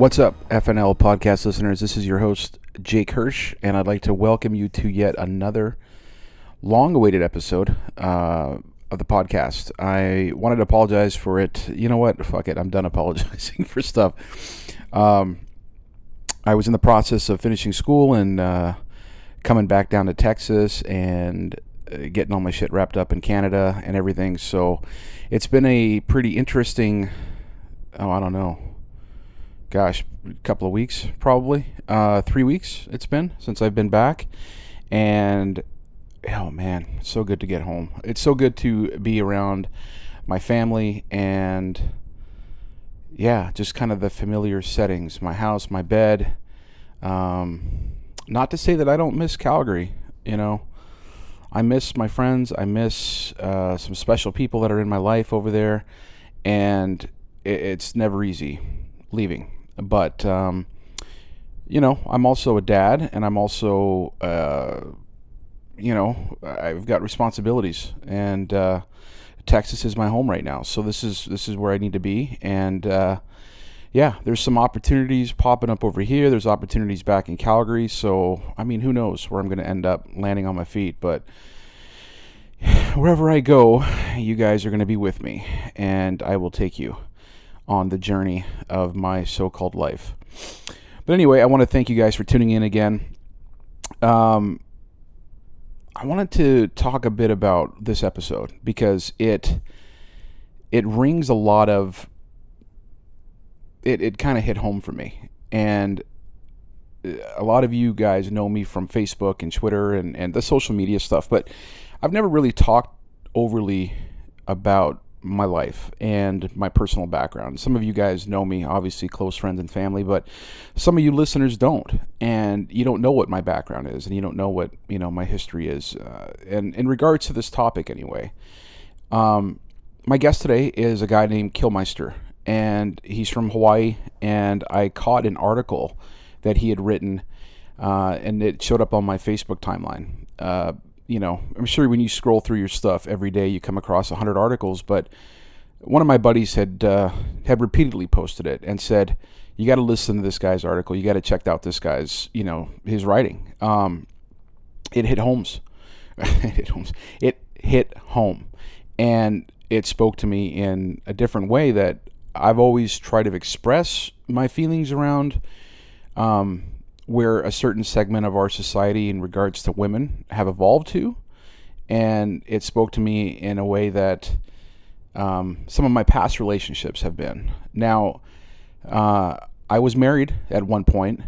What's up, FNL podcast listeners? This is your host, Jake Hirsch, and I'd like to welcome you to yet another long-awaited episode of the podcast. I wanted to apologize for it. You know what? Fuck it. I'm done apologizing for stuff. I was in the process of finishing school and coming back down to Texas and getting all my shit wrapped up in Canada and everything. So it's been a pretty interesting, I don't know. Gosh, a couple of weeks, probably 3 weeks it's been since I've been back, and oh man, so good to get home. It's so good to be around my family and yeah, just kind of the familiar settings, my house, my bed. Not to say that I don't miss Calgary, I miss my friends, I miss some special people that are in my life over there, and it's never easy leaving. But, I'm also a dad, and I'm also, I've got responsibilities, and Texas is my home right now. So this is where I need to be. And, there's some opportunities popping up over here. There's opportunities back in Calgary. So, who knows where I'm going to end up landing on my feet. But wherever I go, you guys are going to be with me, and I will take you on the journey of my so-called life. But anyway, I want to thank you guys for tuning in again. I wanted to talk a bit about this episode because it rings a lot of it kind of hit home for me. And a lot of you guys know me from Facebook and Twitter and the social media stuff, but I've never really talked overly about my life and my personal background. Some of you guys know me, obviously close friends and family, but some of you listeners don't, and you don't know what my background is, and you don't know what my history is. And in regards to this topic, anyway, my guest today is a guy named Kilmister, and he's from Hawaii. And I caught an article that he had written, and it showed up on my Facebook timeline. I'm sure when you scroll through your stuff every day, you come across 100 articles, but one of my buddies had repeatedly posted it and said, you got to listen to this guy's article. You got to check out this guy's, his writing. It hit homes. It hit home. And it spoke to me in a different way that I've always tried to express my feelings around, where a certain segment of our society in regards to women have evolved to. And it spoke to me in a way that some of my past relationships have been. Now, I was married at one point,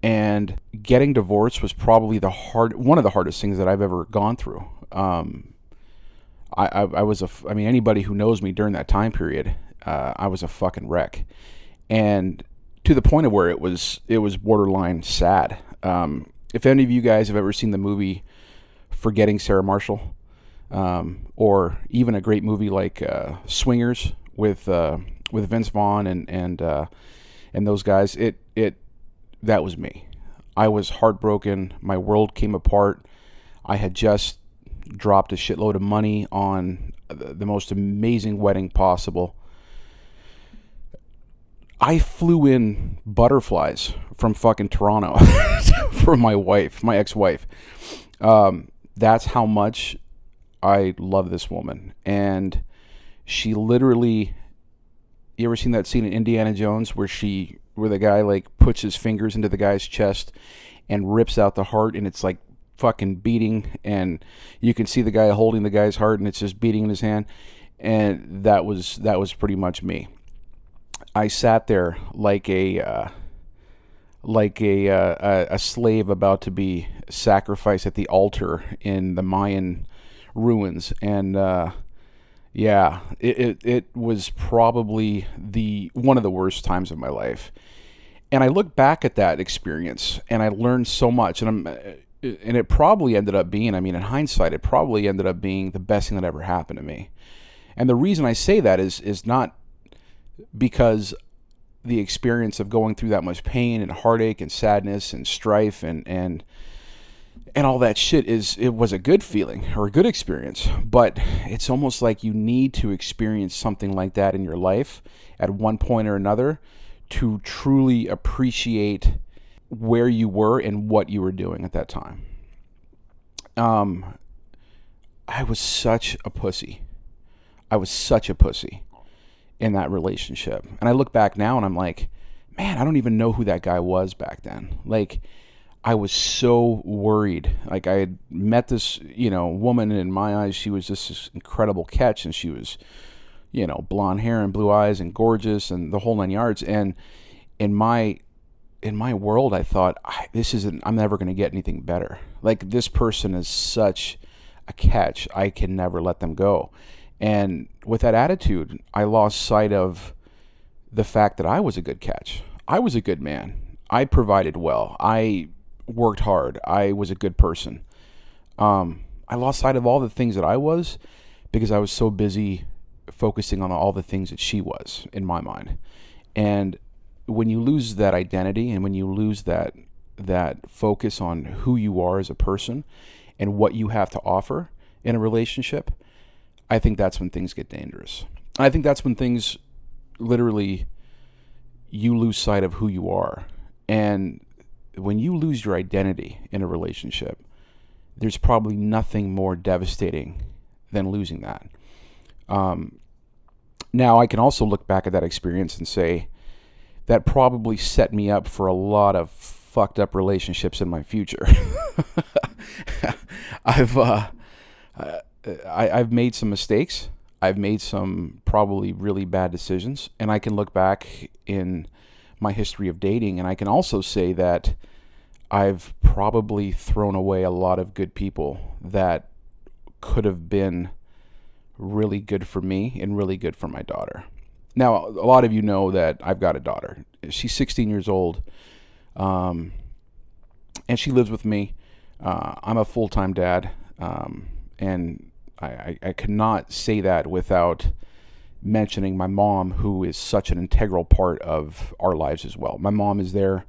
and getting divorced was probably one of the hardest things that I've ever gone through. Anybody who knows me during that time period, I was a fucking wreck. And to the point of where it was borderline sad. If any of you guys have ever seen the movie Forgetting Sarah Marshall, or even a great movie like Swingers with Vince Vaughn and those guys, that was me. I was heartbroken. My world came apart. I had just dropped a shitload of money on the most amazing wedding possible. I flew in butterflies from fucking Toronto for my ex-wife. That's how much I love this woman. And she literally, you ever seen that scene in Indiana Jones where the guy puts his fingers into the guy's chest and rips out the heart, and it's like fucking beating, and you can see the guy holding the guy's heart and it's just beating in his hand. And that was pretty much me. I sat there like a slave about to be sacrificed at the altar in the Mayan ruins, and it was probably one of the worst times of my life. And I look back at that experience, and I learned so much, and it probably ended up being, in hindsight, it probably ended up being the best thing that ever happened to me. And the reason I say that is not because the experience of going through that much pain and heartache and sadness and strife and all that shit it was a good feeling or a good experience, but it's almost like you need to experience something like that in your life at one point or another to truly appreciate where you were and what you were doing at that time. I was such a pussy. I was such a pussy in that relationship. And I look back now and I'm like, man, I don't even know who that guy was back then. Like, I was so worried. Like, I had met this, woman, and in my eyes, she was just this incredible catch, and she was, blonde hair and blue eyes and gorgeous and the whole 9 yards. And in my world, I thought, I'm never going to get anything better. Like, this person is such a catch. I can never let them go. And with that attitude, I lost sight of the fact that I was a good catch. I was a good man. I provided well. I worked hard. I was a good person. I lost sight of all the things that I was because I was so busy focusing on all the things that she was in my mind. And when you lose that identity, and when you lose that focus on who you are as a person and what you have to offer in a relationship, I think that's when things get dangerous. I think that's when things literally, you lose sight of who you are. And when you lose your identity in a relationship, there's probably nothing more devastating than losing that. Now, I can also look back at that experience and say that probably set me up for a lot of fucked up relationships in my future. I've made some mistakes. I've made some probably really bad decisions, and I can look back in my history of dating, and I can also say that I've probably thrown away a lot of good people that could have been really good for me and really good for my daughter. Now, a lot of you know that I've got a daughter. She's 16 years old, and she lives with me. I'm a full-time dad, and I cannot say that without mentioning my mom, who is such an integral part of our lives as well. My mom is there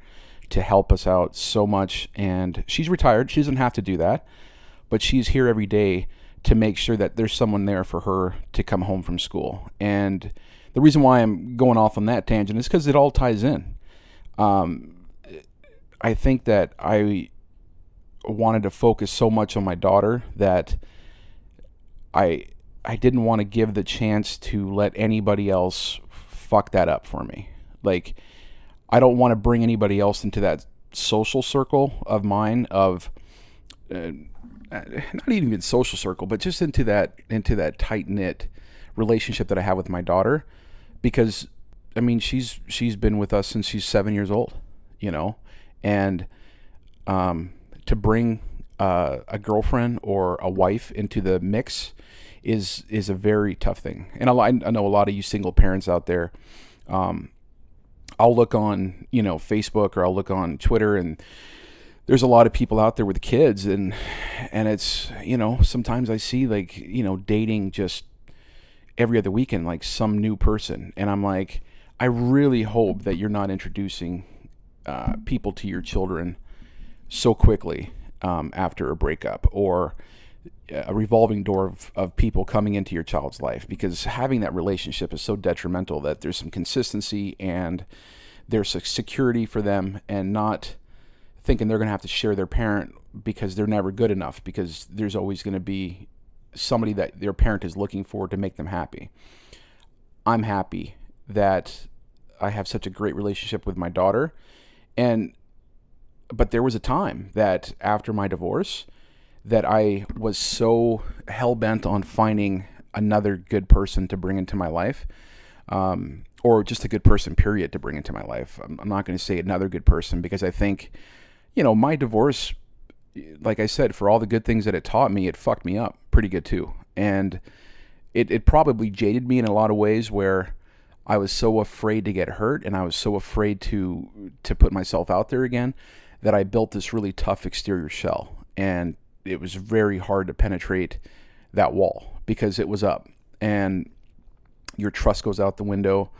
to help us out so much, and she's retired. She doesn't have to do that, but she's here every day to make sure that there's someone there for her to come home from school. And the reason why I'm going off on that tangent is because it all ties in. I think that I wanted to focus so much on my daughter that I didn't want to give the chance to let anybody else fuck that up for me. Like, I don't want to bring anybody else into that social circle of mine of not even social circle, but just into that tight-knit relationship that I have with my daughter, because I mean, she's been with us since she's 7 years old, and to bring a girlfriend or a wife into the mix is a very tough thing. And I know a lot of you single parents out there. I'll look on Facebook, or I'll look on Twitter, and there's a lot of people out there with kids, and it's sometimes I see dating just every other weekend, like some new person, and I'm like, I really hope that you're not introducing people to your children so quickly after a breakup, or a revolving door of people coming into your child's life, because having that relationship is so detrimental that there's some consistency and there's a security for them, and not thinking they're going to have to share their parent because they're never good enough, because there's always going to be somebody that their parent is looking for to make them happy. I'm happy that I have such a great relationship with my daughter, but there was a time that after my divorce that I was so hell-bent on finding another good person to bring into my life, or just a good person, period, to bring into my life. I'm not going to say another good person, because I think, my divorce, like I said, for all the good things that it taught me, it fucked me up pretty good too. And it probably jaded me in a lot of ways, where I was so afraid to get hurt, and I was so afraid to put myself out there again, that I built this really tough exterior shell. And it was very hard to penetrate that wall, because it was up, and your trust goes out the window,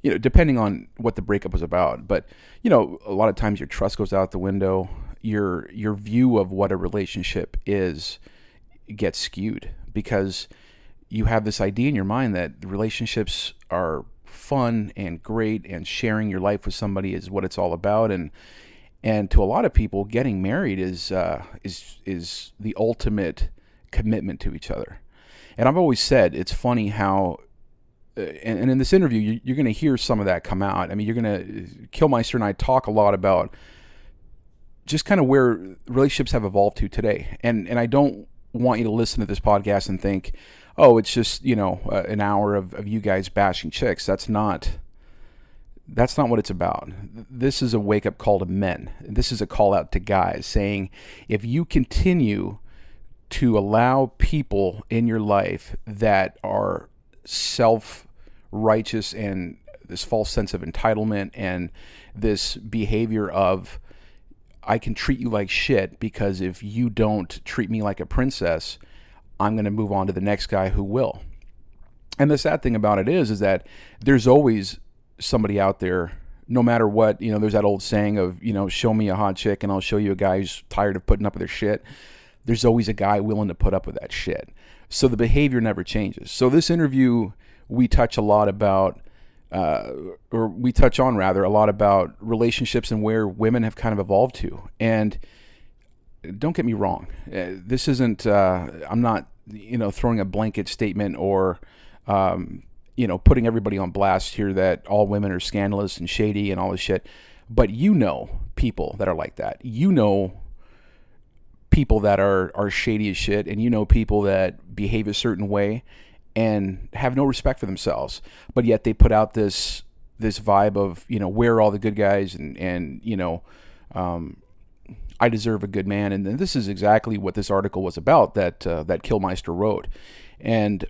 depending on what the breakup was about. But, a lot of times your trust goes out the window. Your view of what a relationship is gets skewed, because you have this idea in your mind that relationships are fun and great, and sharing your life with somebody is what it's all about. And to a lot of people, getting married is the ultimate commitment to each other. And I've always said it's funny how, and in this interview, you're going to hear some of that come out. I mean, Kilmister and I talk a lot about just kind of where relationships have evolved to today. And I don't want you to listen to this podcast and think, oh, it's just, an hour of you guys bashing chicks. That's not what it's about. This is a wake-up call to men. This is a call out to guys saying, if you continue to allow people in your life that are self-righteous and this false sense of entitlement and this behavior of, I can treat you like shit because if you don't treat me like a princess, I'm going to move on to the next guy who will. And the sad thing about it is that there's always somebody out there, no matter what, there's that old saying of, show me a hot chick and I'll show you a guy who's tired of putting up with their shit. There's always a guy willing to put up with that shit. So the behavior never changes. So this interview, we touch a lot about, a lot about relationships and where women have kind of evolved to. And don't get me wrong, this isn't, I'm not, throwing a blanket statement or, putting everybody on blast here that all women are scandalous and shady and all this shit. But people that are like that. People that are shady as shit, and people that behave a certain way and have no respect for themselves. But yet they put out this vibe of, where are all the good guys and I deserve a good man. And this is exactly what this article was about that Kilmister wrote. And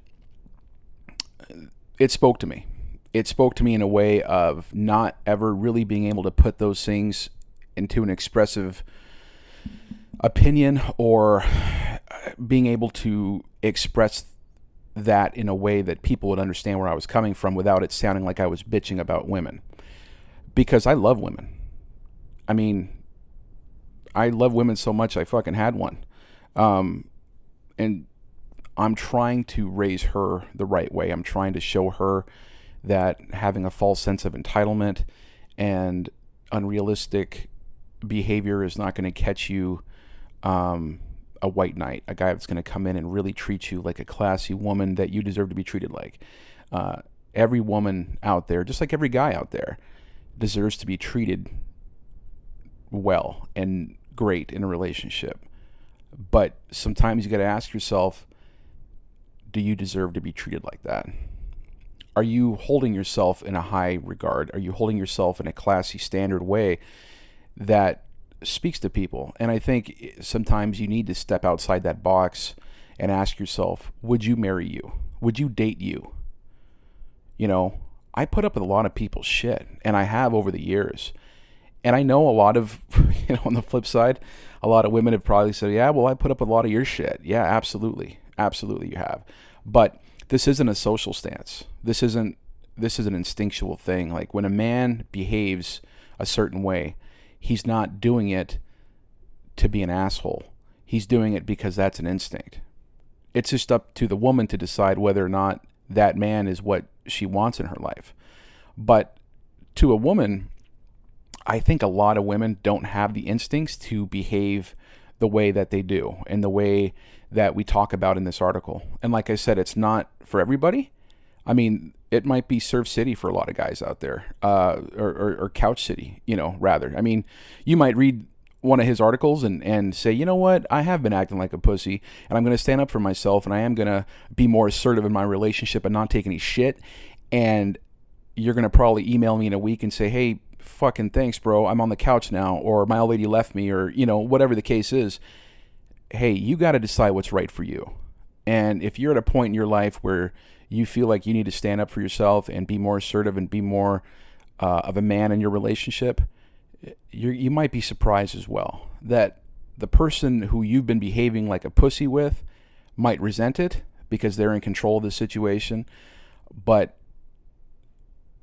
it spoke to me. It spoke to me in a way of not ever really being able to put those things into an expressive opinion or being able to express that in a way that people would understand where I was coming from without it sounding like I was bitching about women. Because I love women. I mean, I love women so much I fucking had one. And I'm trying to raise her the right way. I'm trying to show her that having a false sense of entitlement and unrealistic behavior is not going to catch you a white knight, a guy that's going to come in and really treat you like a classy woman that you deserve to be treated like. Every woman out there, just like every guy out there, deserves to be treated well and great in a relationship. But sometimes you got to ask yourself, do you deserve to be treated like that? Are you holding yourself in a high regard? Are you holding yourself in a classy, standard way that speaks to people? And I think sometimes you need to step outside that box and ask yourself, would you marry you? Would you date you? I put up with a lot of people's shit, and I have over the years. And I know a lot of, on the flip side, a lot of women have probably said, yeah, well, I put up with a lot of your shit. Yeah, absolutely. Absolutely you have. But this isn't a social stance. This is an instinctual thing. Like when a man behaves a certain way, he's not doing it to be an asshole. He's doing it because that's an instinct. It's just up to the woman to decide whether or not that man is what she wants in her life. But to a woman, I think a lot of women don't have the instincts to behave the way that they do and the way that we talk about in this article. And like I said, it's not for everybody. I mean, it might be Surf City for a lot of guys out there, or Couch City, rather. I mean, you might read one of his articles and say, you know what, I have been acting like a pussy, and I'm going to stand up for myself, and I am going to be more assertive in my relationship and not take any shit. And you're going to probably email me in a week and say, hey, fucking thanks, bro, I'm on the couch now, or my old lady left me, or, whatever the case is. Hey, you got to decide what's right for you. And if you're at a point in your life where you feel like you need to stand up for yourself and be more assertive and be more of a man in your relationship, you might be surprised as well that the person who you've been behaving like a pussy with might resent it because they're in control of the situation, but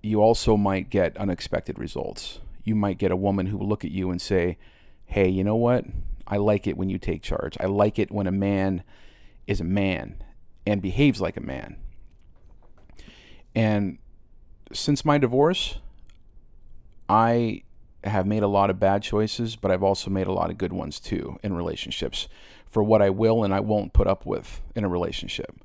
you also might get unexpected results. You might get a woman who will look at you and say, hey, you know what? I like it when you take charge. I like it when a man is a man and behaves like a man. And since my divorce, I have made a lot of bad choices, but I've also made a lot of good ones too in relationships for what I will and I won't put up with in a relationship.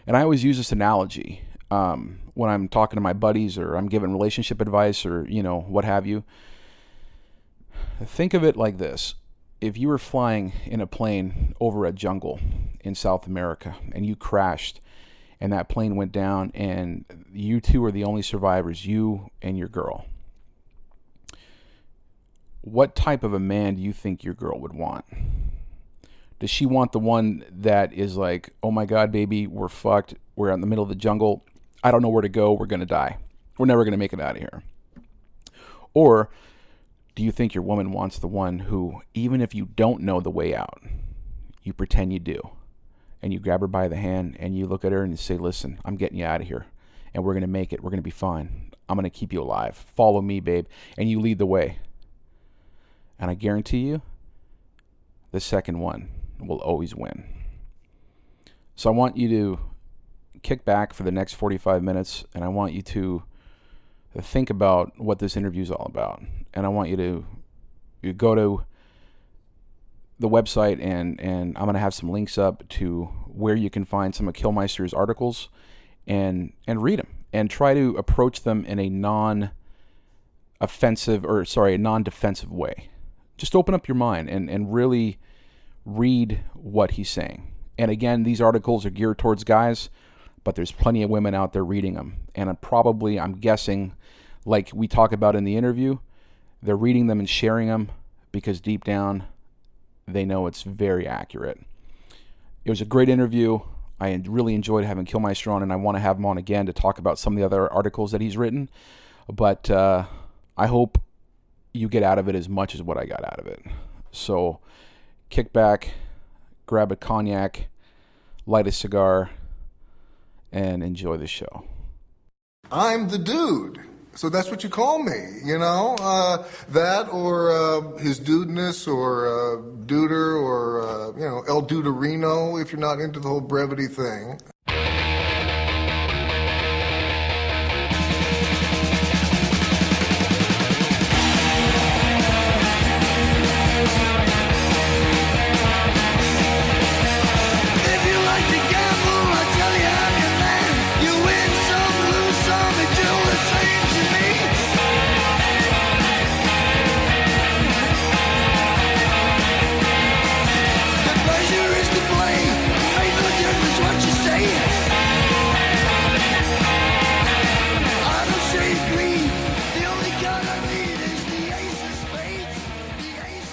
And I always use this analogy when I'm talking to my buddies or I'm giving relationship advice or, what have you. Think of it like this. If you were flying in a plane over a jungle in South America and you crashed and that plane went down and you two are the only survivors, you and your girl, what type of a man do you think your girl would want? Does she want the one that is like, oh my God, baby, we're fucked. We're in the middle of the jungle. I don't know where to go. We're going to die. We're never going to make it out of here. Or do you think your woman wants the one who, even if you don't know the way out, you pretend you do, and you grab her by the hand and you look at her and you say, listen, I'm getting you out of here and we're going to make it. We're going to be fine. I'm going to keep you alive. Follow me, babe. And you lead the way. And I guarantee you, the second one will always win. So I want you to kick back for the next 45 minutes and I want you to think about what this interview is all about. And I want you to go to the website and I'm going to have some links up to where you can find some of Kilmister's articles and read them and try to approach them in a non-defensive way. Just open up your mind and really read what he's saying. And again, these articles are geared towards guys, but there's plenty of women out there reading them. And I'm guessing, like we talk about in the interview, they're reading them and sharing them because deep down, they know it's very accurate. It was a great interview. I really enjoyed having Kilmister on, and I want to have him on again to talk about some of the other articles that he's written. But I hope you get out of it as much as what I got out of it. So kick back, grab a cognac, light a cigar, and enjoy the show. I'm the dude. So that's what you call me, that or his dudeness or duder or, El Duderino if you're not into the whole brevity thing.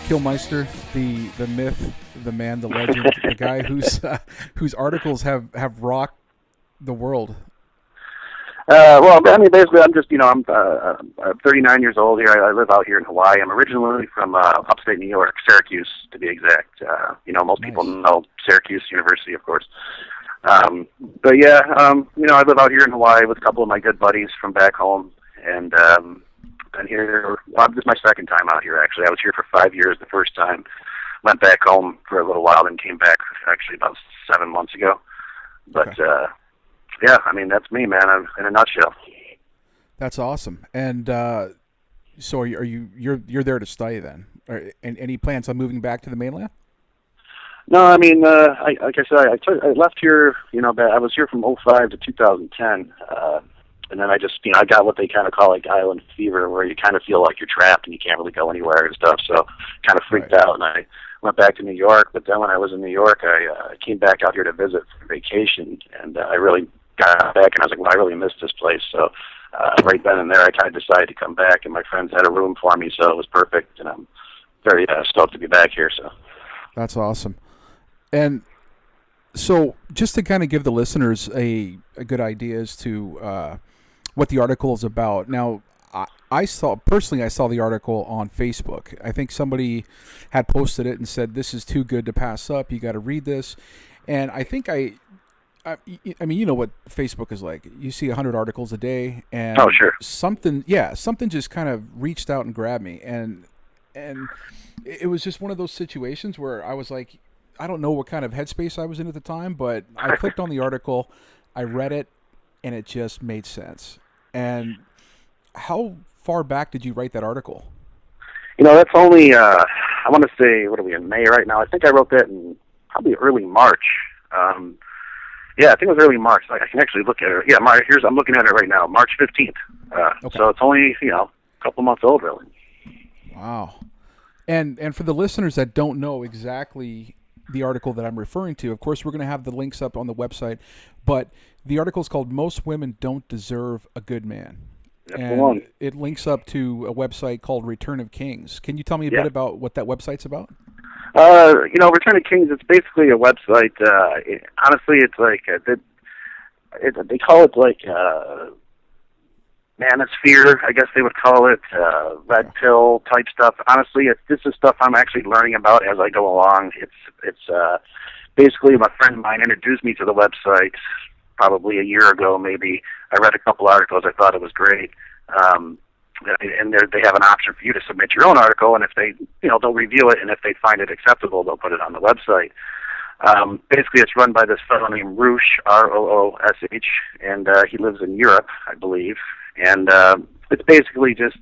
Kilmister, the myth, the man, the legend, the guy whose articles have rocked the world. Basically, I'm just, I'm 39 years old here. I live out here in Hawaii. I'm originally from upstate New York, Syracuse, to be exact. Most people know Syracuse University, of course. I live out here in Hawaii with a couple of my good buddies from back home, and been here. Well, this is my second time out here, actually. I was here for 5 years the first time. Went back home for a little while, then came back actually about 7 months ago. But, okay. That's me, man, in a nutshell. That's awesome. And so you're there to stay then? And any plans on moving back to the mainland? No, like I said, I left here, I was here from 2005 to 2010. And then I just, I got what they kind of call like island fever, where you kind of feel like you're trapped and you can't really go anywhere and stuff. So kind of freaked out, and I went back to New York. But then when I was in New York, I came back out here to visit for vacation, and I really got back, and I was like, well, I really missed this place. So right then and there, I kind of decided to come back, and my friends had a room for me, so it was perfect. And I'm very stoked to be back here. So that's awesome. And so just to kind of give the listeners a good idea as to what the article is about. Now, I saw the article on Facebook. I think somebody had posted it and said, this is too good to pass up. You got to read this. And I think you know what Facebook is like. You see 100 articles a day, and oh, sure. something just kind of reached out and grabbed me. And it was just one of those situations where I was like, I don't know what kind of headspace I was in at the time, but I clicked on the article, I read it, and it just made sense. And how far back did you write that article? That's only, I want to say, what are we in May right now? I think I wrote that in probably early March. Yeah, I think it was early March. I can actually look at it. Yeah, I'm looking at it right now, March 15th. Okay. So it's only, a couple months old, really. Wow. And for the listeners that don't know exactly the article that I'm referring to, of course, we're going to have the links up on the website, but the article is called "Most Women Don't Deserve a Good Man." That's the And one. it links up to a website called Return of Kings. Can you tell me a bit about what that website's about? Return of Kings, it's basically a website. Honestly, it's like, they call it like manosphere, I guess they would call it, red pill type stuff. Honestly, this is stuff I'm actually learning about as I go along. It's basically, my friend of mine introduced me to the website probably a year ago, maybe. I read a couple articles. I thought it was great. And they have an option for you to submit your own article, and if they, they'll review it, and if they find it acceptable, they'll put it on the website. Basically, it's run by this fellow named Hirsch, Roosh, and he lives in Europe, I believe. And it's basically just,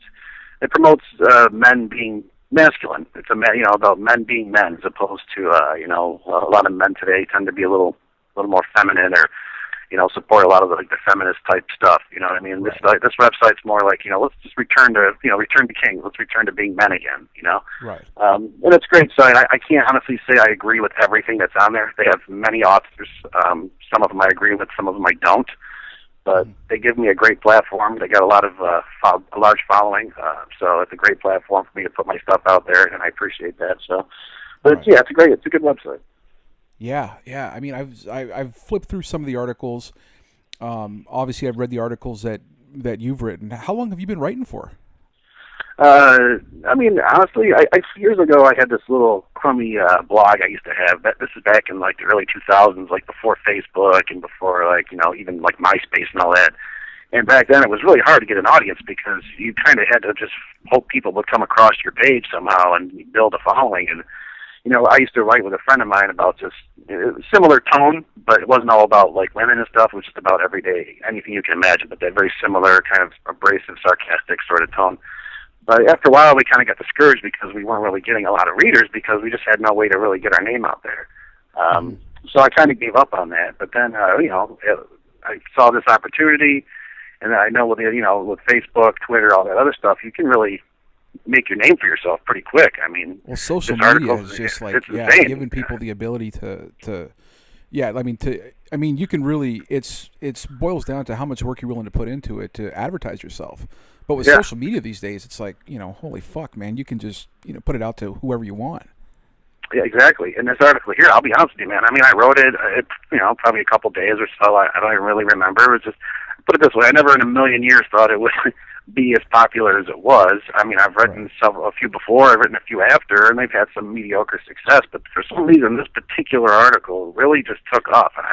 it promotes men being masculine. It's about men being men, as opposed to a lot of men today tend to be a little more feminine, or support a lot of the feminist type stuff. You know what I mean? Right. This website's more like, let's just return to King. Let's return to being men again. Right. And it's a great site. I can't honestly say I agree with everything that's on there. They have many authors. Some of them I agree with, some of them I don't. But they give me a great platform. They got a lot of a large following, so it's a great platform for me to put my stuff out there, and I appreciate that. So, but Right. it's a good website. Yeah. I mean, I've flipped through some of the articles. Obviously, I've read the articles that you've written. How long have you been writing for? I mean, honestly, years ago I had this little crummy blog I used to have. This is back in like the early 2000s, like before Facebook and before even like MySpace and all that. And back then it was really hard to get an audience because you kind of had to just hope people would come across your page somehow and build a following. And I used to write with a friend of mine about just similar tone, but it wasn't all about like women and stuff. It was just about everyday, anything you can imagine, but that very similar kind of abrasive, sarcastic sort of tone. But after a while, we kind of got discouraged because we weren't really getting a lot of readers because we just had no way to really get our name out there. So I kind of gave up on that. But then, I saw this opportunity, and I know with Facebook, Twitter, all that other stuff, you can really make your name for yourself pretty quick. I mean, well, social media is just like giving people the ability to you can really it's boils down to how much work you're willing to put into it to advertise yourself. But with social media these days, it's like, holy fuck, man, you can just put it out to whoever you want. Yeah, exactly. And this article here, I'll be honest with you, man. I mean, I wrote it, probably a couple days or so. I don't even really remember. It was just, put it this way, I never in a million years thought it would be as popular as it was. I mean, I've written a few before, I've written a few after, and they've had some mediocre success. But for some reason, this particular article really just took off. And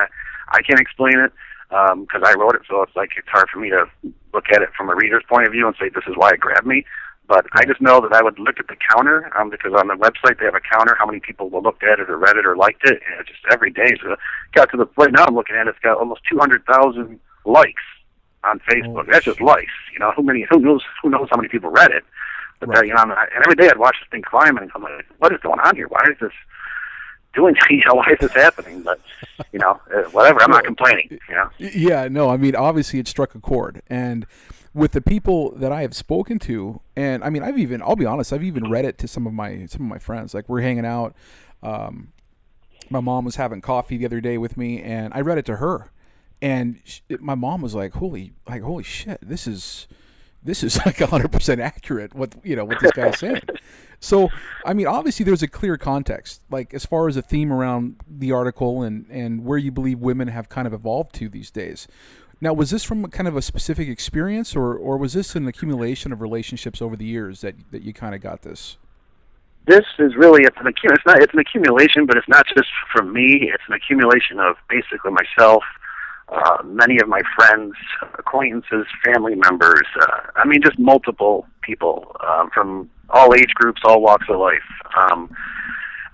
I can't explain it because I wrote it, so it's hard for me to look at it from a reader's point of view and say this is why it grabbed me. But I just know that I would look at the counter because on the website they have a counter how many people will looked at it or read it or liked it, and it's just every day. So it got to the point now I'm looking at it, it's got almost 200,000 likes on Facebook. That's just likes. Who knows how many people read it? But and every day I'd watch this thing climb, and I'm like, what is going on here? Why is this doing? Why is this happening? But whatever. I'm not complaining. Yeah, no. I mean, obviously it struck a chord, and with the people that I have spoken to, and I mean, I'll be honest, I've even read it to some of my friends. Like, we're hanging out. My mom was having coffee the other day with me, and I read it to her. And my mom was like, holy shit, this is like 100% accurate what this guy's saying. So, I mean, obviously there's a clear context, like as far as a theme around the article and where you believe women have kind of evolved to these days. Now, was this from kind of a specific experience, or was this an accumulation of relationships over the years that you kind of got this? This is really it's an accumulation, but it's not just from me. It's an accumulation of basically myself. Many of my friends, acquaintances, family members, just multiple people from all age groups, all walks of life.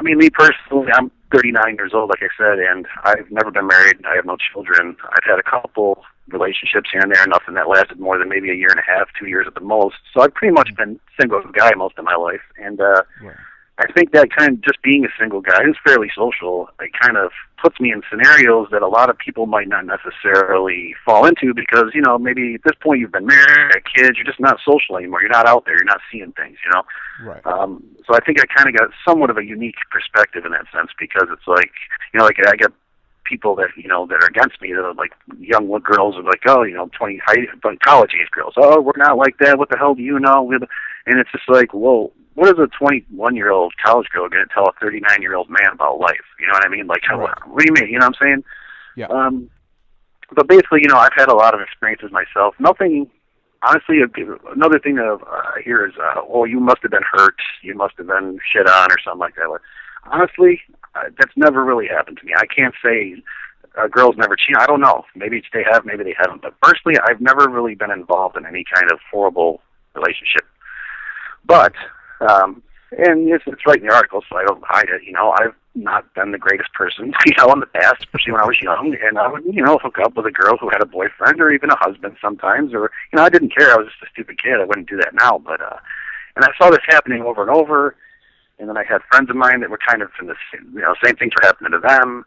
Me personally, I'm 39 years old, like I said, and I've never been married. I have no children. I've had a couple relationships here and there, nothing that lasted more than maybe a year and a half, 2 years at the most. So I've pretty much been single guy most of my life, and Right. I think that kind of just being a single guy who's fairly social, it kind of puts me in scenarios that a lot of people might not necessarily fall into because, you know, maybe at this point you've been married, got kids, you're just not social anymore. You're not out there. You're not seeing things, you know. Right. So I think I kind of got somewhat of a unique perspective in that sense because it's like, you know, like I get people that, you know, that are against me that are like young girls are like, oh, you know, college age girls. Oh, we're not like that. What the hell do you know? And it's just like, whoa. What is a 21-year-old college girl going to tell a 39-year-old man about life? You know what I mean? Like, Right. What do you mean? You know what I'm saying? Yeah. But basically, you know, I've had a lot of experiences myself. Nothing, honestly, another thing that I hear is, oh, you must have been hurt. You must have been shit on or something like that. Honestly, that's never really happened to me. I can't say girls never cheat. I don't know. Maybe they have, maybe they haven't. But personally, I've never really been involved in any kind of horrible relationship. But and it's right in the article, so I don't hide it. You know, I've not been the greatest person, you know, in the past, especially when I was young. And I would, you know, hook up with a girl who had a boyfriend or even a husband sometimes. Or, you know, I didn't care. I was just a stupid kid. I wouldn't do that now. But, and I saw this happening over and over. And then I had friends of mine that were kind of in the, you know, same things were happening to them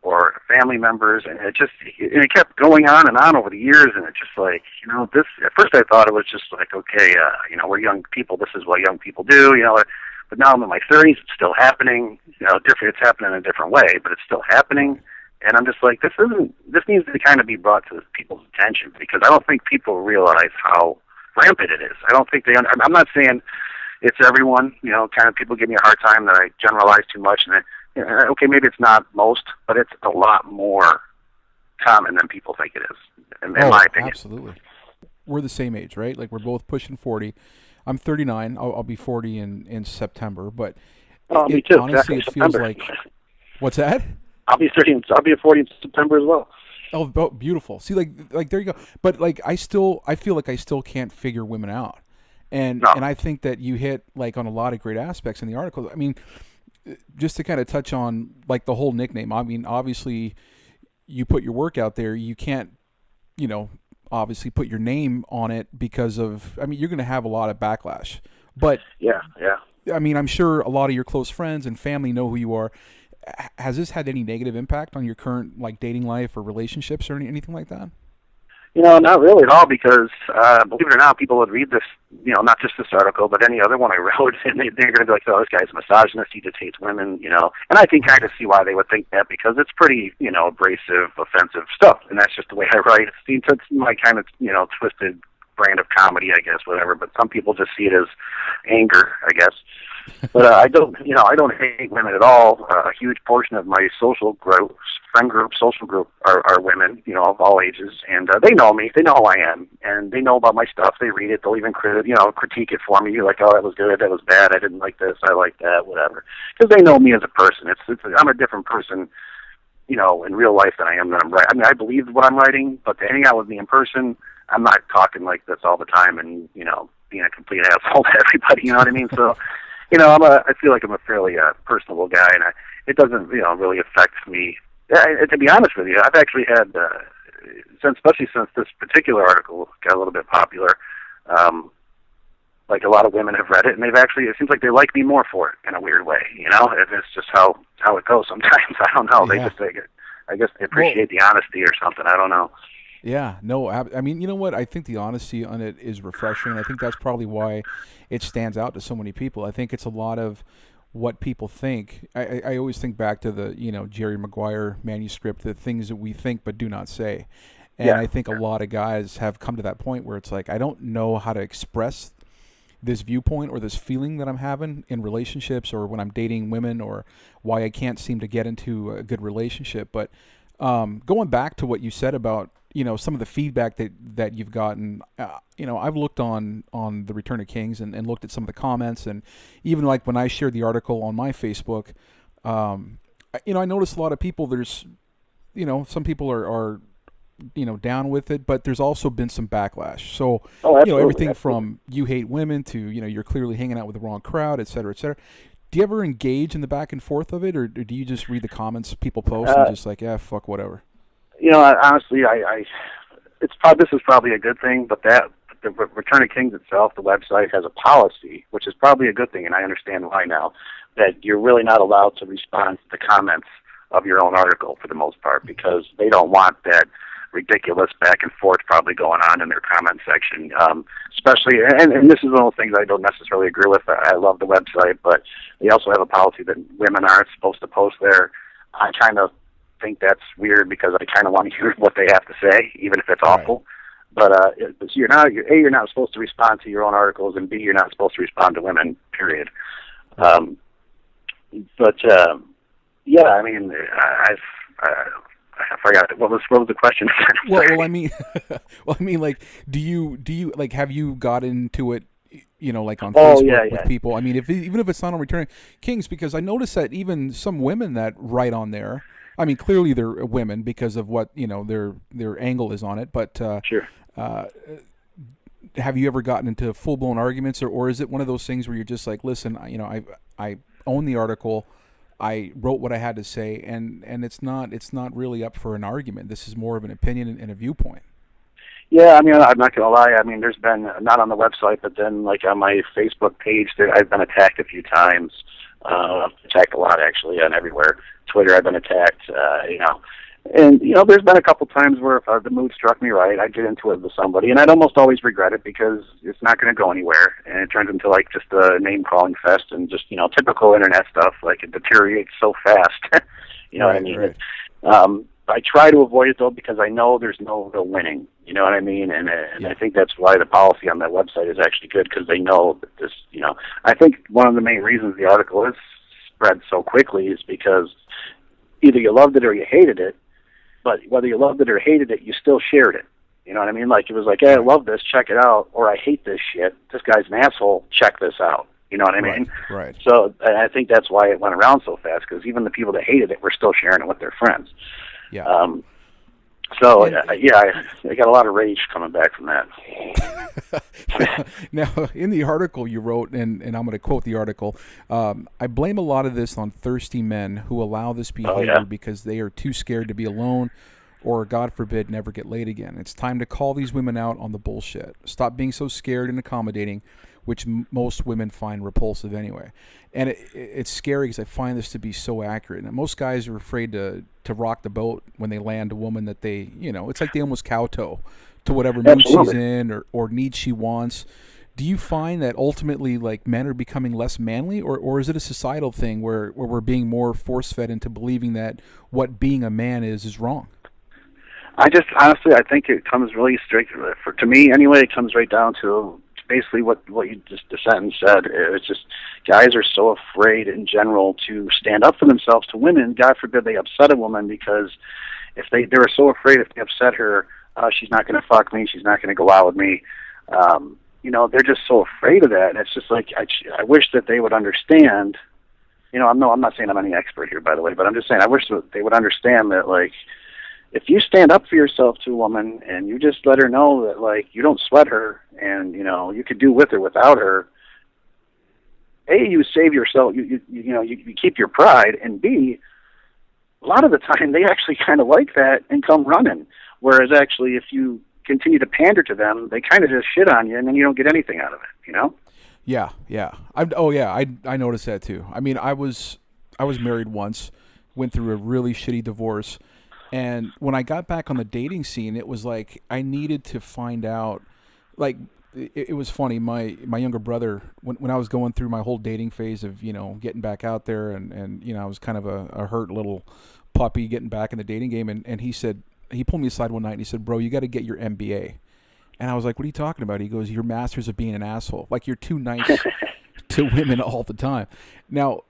or family members. And it kept going on and on over the years. And it's just like, you know, this, at first I thought it was just like, okay, you know, we're young people. This is what young people do, you know. But now I'm in my 30s, it's still happening. You know, it's happening in a different way, but it's still happening. And I'm just like, this needs to kind of be brought to people's attention because I don't think people realize how rampant it is. I don't think I'm not saying it's everyone, you know, kind of people give me a hard time that I generalize too much. And okay, maybe it's not most, but it's a lot more common than people think it is, in my opinion. Absolutely. We're the same age, right? Like we're both pushing 40. I'm 39. I'll be 40 in September. But me too. Honestly, it feels like. What's that? I'll be 30. I'll be 40 in September as well. Oh, beautiful. See, like there you go. But like I feel like I still can't figure women out, and I think that you hit like on a lot of great aspects in the article. I mean, just to kind of touch on like the whole nickname. I mean, obviously, you put your work out there. You can't, you know, obviously put your name on it because of, I mean, you're going to have a lot of backlash, but yeah. I mean, I'm sure a lot of your close friends and family know who you are. Has this had any negative impact on your current like dating life or relationships or anything like that? You know, not really at all because, believe it or not, people would read this, you know, not just this article, but any other one I wrote, and they're going to be like, oh, this guy's a misogynist, he just hates women, you know. And I can kind of see why they would think that because it's pretty, you know, abrasive, offensive stuff, and that's just the way I write. It's my kind of, you know, twisted brand of comedy, I guess, whatever, but some people just see it as anger, I guess. But I don't hate women at all. A huge portion of my social group, social group are women, you know, of all ages, and they know me. They know who I am, and they know about my stuff. They read it. They'll even critique it for me. You're like, oh, that was good, that was bad. I didn't like this. I like that, whatever. Because they know me as a person. I'm a different person, you know, in real life than I am when I'm writing. I mean, I believe what I'm writing, but to hang out with me in person, I'm not talking like this all the time, and you know, being a complete asshole to everybody. You know what I mean? So. You know, I feel like I'm a fairly personable guy, and it doesn't, you know, really affect me. To be honest with you, I've actually had, especially since this particular article got a little bit popular, like a lot of women have read it, and it seems like they like me more for it in a weird way. You know, it's just how it goes sometimes. I don't know. Yeah. I guess they appreciate the honesty or something. I don't know. Yeah, no, I mean, you know what? I think the honesty on it is refreshing. I think that's probably why it stands out to so many people. I think it's a lot of what people think. I always think back to the, you know, Jerry Maguire manuscript, the things that we think but do not say. And I think a lot of guys have come to that point where it's like, I don't know how to express this viewpoint or this feeling that I'm having in relationships or when I'm dating women or why I can't seem to get into a good relationship. But going back to what you said about, you know, some of the feedback that you've gotten, you know, I've looked on the Return of Kings and looked at some of the comments, and even like when I shared the article on my Facebook, you know, I noticed a lot of people, there's, you know, some people are you know, down with it, but there's also been some backlash. So, you know, everything from you hate women to, you know, you're clearly hanging out with the wrong crowd, et cetera, et cetera. Do you ever engage in the back and forth of it, or do you just read the comments people post and just like, yeah, fuck, whatever? You know, honestly, I this is probably a good thing, but the Return of Kings itself, the website, has a policy, which is probably a good thing, and I understand why now, that you're really not allowed to respond to the comments of your own article for the most part, because they don't want that ridiculous back and forth probably going on in their comment section. Especially, and this is one of the things I don't necessarily agree with. I love the website, but they also have a policy that women aren't supposed to post there. I kind of think that's weird because I kind of want to hear what they have to say, even if it's awful. But you're not supposed to respond to your own articles, and B, you're not supposed to respond to women. Period. Yeah, I mean, I forgot what was the question. well, I mean, like, do you like, have you got into it, like on Facebook with people? I mean, even if it's not on Returning Kings, because I noticed that even some women that write on there, I mean, clearly they're women because of what their angle is on it, but sure. Have you ever gotten into full blown arguments, or is it one of those things where you're just like, listen, I own the article, I wrote what I had to say, and it's not really up for an argument. This is more of an opinion and a viewpoint. Yeah, I mean, I'm not gonna lie. I mean, there's been, not on the website, but then like on my Facebook page, I've been attacked a few times. Attacked a lot actually, and everywhere. Twitter, I've been attacked. And there's been a couple times where if the mood struck me right, I'd get into it with somebody, and I'd almost always regret it because it's not going to go anywhere, and it turns into like just a name calling fest and just typical internet stuff. Like it deteriorates so fast. What I mean? Right. I try to avoid it though because I know there's no real winning. You know what I mean? And I think that's why the policy on that website is actually good, because they know that this. I think one of the main reasons the article is spread so quickly is because either you loved it or you hated it. But whether you loved it or hated it, you still shared it. You know what I mean? Like, it was like, hey, I love this, check it out, or I hate this shit, this guy's an asshole, check this out. You know what I mean? Right. So I think that's why it went around so fast, because even the people that hated it were still sharing it with their friends. Yeah. I got a lot of rage coming back from that. Now, in the article you wrote, and I'm going to quote the article, I blame a lot of this on thirsty men who allow this behavior because they are too scared to be alone or, God forbid, never get laid again. It's time to call these women out on the bullshit. Stop being so scared and accommodating, which most women find repulsive anyway. And it's scary because I find this to be so accurate. And most guys are afraid to rock the boat when they land a woman that they, it's like they almost kowtow to whatever mood she's in or need she wants. Do you find that ultimately, like, men are becoming less manly, or is it a societal thing where we're being more force-fed into believing that what being a man is wrong? I think it comes really straight, to me anyway, it comes right down to basically what you just, the sentence said. It's just guys are so afraid in general to stand up for themselves to women. God forbid they upset a woman, because if they're so afraid if they upset her, she's not going to fuck me, she's not going to go out with me. They're just so afraid of that. And it's just like, I wish that they would understand. I'm not saying I'm any expert here, by the way, but I'm just saying I wish that they would understand that, like, if you stand up for yourself to a woman and you just let her know that, like, you don't sweat her and, you could do with or without her, A, you save yourself, you keep your pride, and B, a lot of the time they actually kind of like that and come running. Whereas actually if you continue to pander to them, they kind of just shit on you and then you don't get anything out of it, Yeah. I noticed that too. I mean, I was married once, went through a really shitty divorce. And when I got back on the dating scene, it was like I needed to find out, like, it was funny. My younger brother, when I was going through my whole dating phase of, getting back out there and I was kind of a hurt little puppy getting back in the dating game. And he pulled me aside one night and he said, bro, you got to get your MBA. And I was like, what are you talking about? He goes, your master's of being an asshole. Like, you're too nice to women all the time. Now,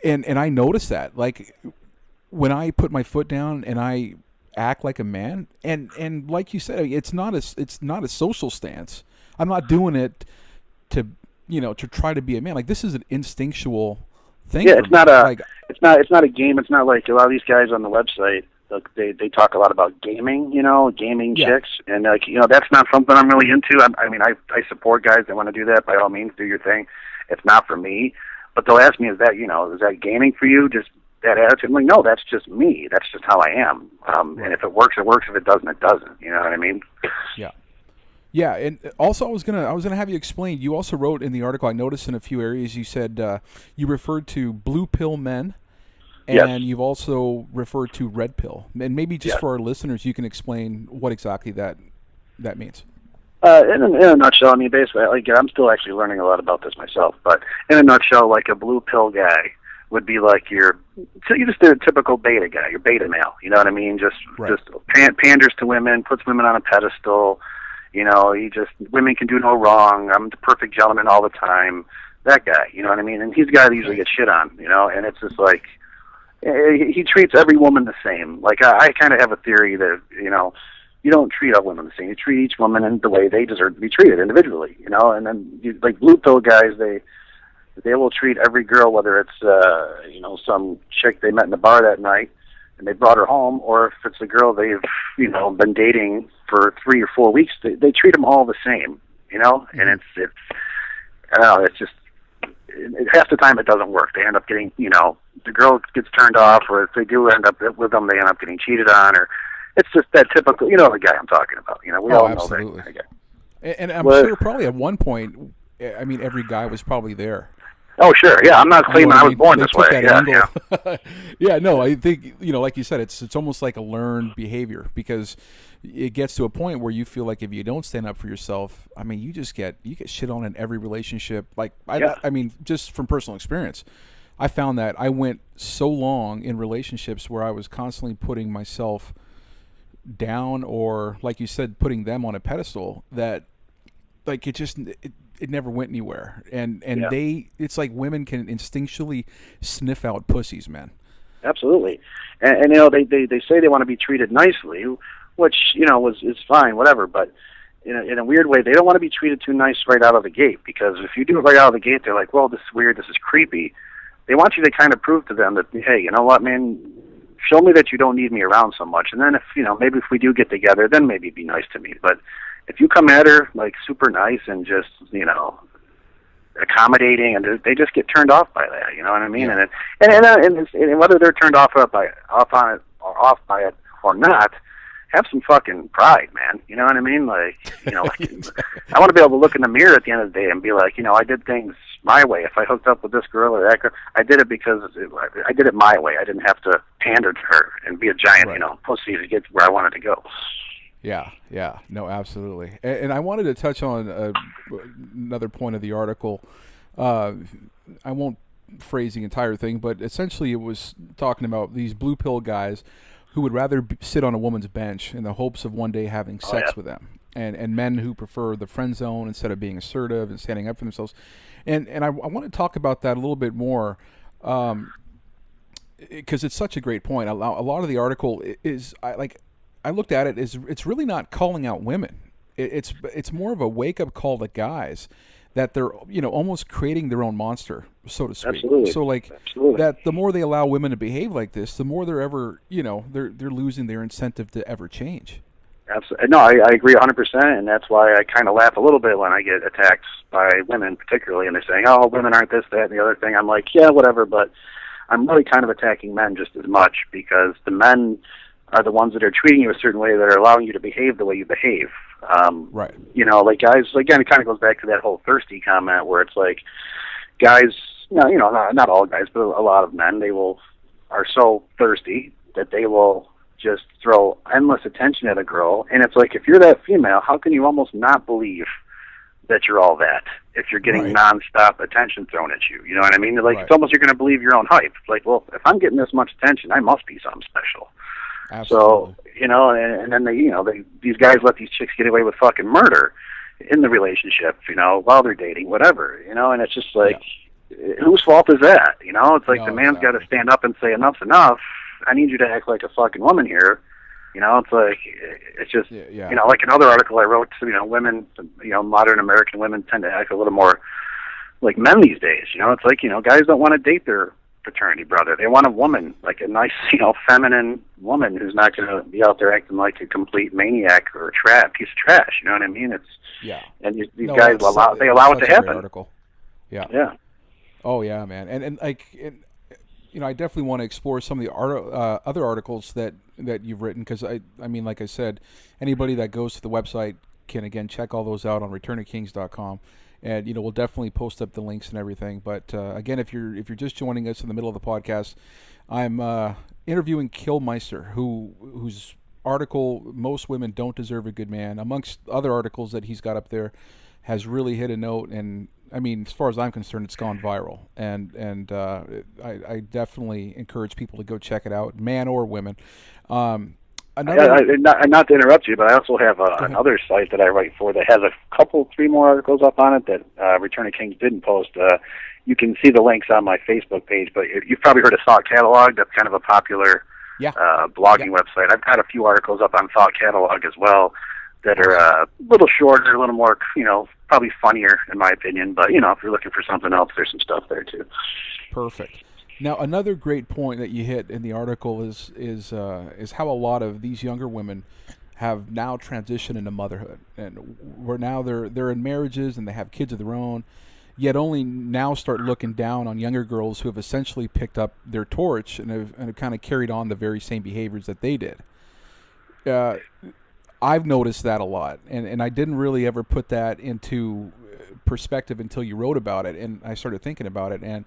and I noticed that, like, when I put my foot down and I act like a man, and like you said, it's not a social stance. I'm not doing it to try to be a man. Like, this is an instinctual thing. Yeah, it's not a game. It's not like a lot of these guys on the website. They talk a lot about gaming, gaming chicks, and that's not something I'm really into. I support guys that want to do that. By all means, do your thing. It's not for me. But they'll ask me, is that gaming for you? Just that attitude. I'm like, no, that's just me. That's just how I am. And if it works, it works. If it doesn't, it doesn't. You know what I mean? Yeah. Yeah, and also I was gonna have you explain. You also wrote in the article, I noticed in a few areas you said you referred to blue pill men, and Yes. you've also referred to red pill. And maybe just Yes. for our listeners, you can explain what exactly that means. In a nutshell, I mean, basically, like, I'm still actually learning a lot about this myself, but in a nutshell, like a blue pill guy would be like you're just a typical beta guy, your beta male, you know what I mean? Just panders to women, puts women on a pedestal, you know, women can do no wrong, I'm the perfect gentleman all the time, that guy, you know what I mean? And he's the guy that usually gets shit on, you know, and it's just like, he treats every woman the same. Like, I kind of have a theory that, you know, you don't treat all women the same. You treat each woman in the way they deserve to be treated individually, you know. And then, like blue pill guys, they will treat every girl, whether it's you know, some chick they met in the bar that night and they brought her home, or if it's a girl they've, you know, been dating for 3 or 4 weeks, they treat them all the same, you know. And it's I don't know, it's just half the time it doesn't work. They end up getting, you know, the girl gets turned off, or if they do end up with them, they end up getting cheated on, or it's just that typical, you know, the guy I'm talking about. You know, we all know that guy. And I'm sure probably at one point, I mean, every guy was probably there. Oh, sure. Yeah, I'm not claiming I was born this way. Yeah. Yeah, no, I think, you know, like you said, it's almost like a learned behavior, because it gets to a point where you feel like if you don't stand up for yourself, I mean, you get shit on in every relationship. Like, I mean, just from personal experience, I found that I went so long in relationships where I was constantly putting myself down, or like you said, putting them on a pedestal, that like it never went anywhere. And it's like women can instinctually sniff out pussies, man. Absolutely. And you know, they say they want to be treated nicely, which, you know, is fine, whatever, but in a weird way, they don't want to be treated too nice right out of the gate, because if you do it right out of the gate, they're like, well, this is weird, this is creepy. They want you to kind of prove to them that, hey, you know what, man, show me that you don't need me around so much, and then if, you know, maybe if we do get together, then maybe be nice to me. But if you come at her like super nice and just, you know, accommodating, and they just get turned off by that, you know what I mean? Yeah. And whether they're turned off by it or not, have some fucking pride, man. You know what I mean? Like, you know, like, I want to be able to look in the mirror at the end of the day and be like, you know, I did things my way. If I hooked up with this girl or that girl, I did it because I did it my way. I didn't have to pander to her and be a giant, you know, pussy to get where I wanted to go. Yeah, no, absolutely. And I wanted to touch on another point of the article. I won't phrase the entire thing, but essentially it was talking about these blue pill guys who would rather sit on a woman's bench in the hopes of one day having sex with them, and men who prefer the friend zone instead of being assertive and standing up for themselves. And I want to talk about that a little bit more, because it's such a great point. A lot of the article is, I looked at it, it's really not calling out women. It's more of a wake-up call to guys that they're, you know, almost creating their own monster, so to speak. Absolutely. So that the more they allow women to behave like this, the more they're ever, you know, they're losing their incentive to ever change. Absolutely. No, I agree 100%, and that's why I kind of laugh a little bit when I get attacked by women particularly, and they're saying, oh, women aren't this, that, and the other thing. I'm like, yeah, whatever, but I'm really kind of attacking men just as much, because the men are the ones that are treating you a certain way, that are allowing you to behave the way you behave. Right. You know, like guys, again, it kind of goes back to that whole thirsty comment, where it's like guys, you know, not all guys, but a lot of men, are so thirsty that they will just throw endless attention at a girl. And it's like, if you're that female, how can you almost not believe that you're all that if you're getting nonstop attention thrown at you? You know what I mean? Like, it's almost, you're going to believe your own hype. It's like, well, if I'm getting this much attention, I must be something special. Absolutely. So, you know, and then these guys let these chicks get away with fucking murder in the relationship, you know, while they're dating, whatever, you know, and it's just like, whose fault is that? You know, it's like the man's got to stand up and say, enough's enough. I need you to act like a fucking woman here. You know, it's like, it's just, you know, like another article I wrote, you know, women, you know, modern American women tend to act a little more like men these days. You know, it's like, you know, guys don't want to date their fraternity brother. They want a woman, like a nice, you know, feminine woman who's not going to be out there acting like a complete maniac or a piece of trash. You know what I mean? It's, and these guys allow it to happen. Article. Yeah. Yeah. Oh yeah, man. And like, I definitely want to explore some of the other articles that you've written, because I mean, like I said, anybody that goes to the website can again check all those out on returnofkings.com, and we'll definitely post up the links and everything. But again, if you're just joining us in the middle of the podcast, I'm interviewing Kilmister, whose article "Most Women Don't Deserve a Good Man," amongst other articles that he's got up there, has really hit a note. And I mean, as far as I'm concerned, it's gone viral, and I definitely encourage people to go check it out, man or women. Not to interrupt you, but I also have another site that I write for that has three more articles up on it that Return of Kings didn't post. You can see the links on my Facebook page, but you've probably heard of Thought Catalog. That's kind of a popular blogging website. I've got a few articles up on Thought Catalog as well that are a little shorter, a little more, probably funnier in my opinion. But if you're looking for something else, there's some stuff there too. Perfect. Now, another great point that you hit in the article is how a lot of these younger women have now transitioned into motherhood, and where now they're in marriages and they have kids of their own, yet only now start looking down on younger girls who have essentially picked up their torch and have kind of carried on the very same behaviors that they did. I've noticed that a lot, and I didn't really ever put that into perspective until you wrote about it, and I started thinking about it, and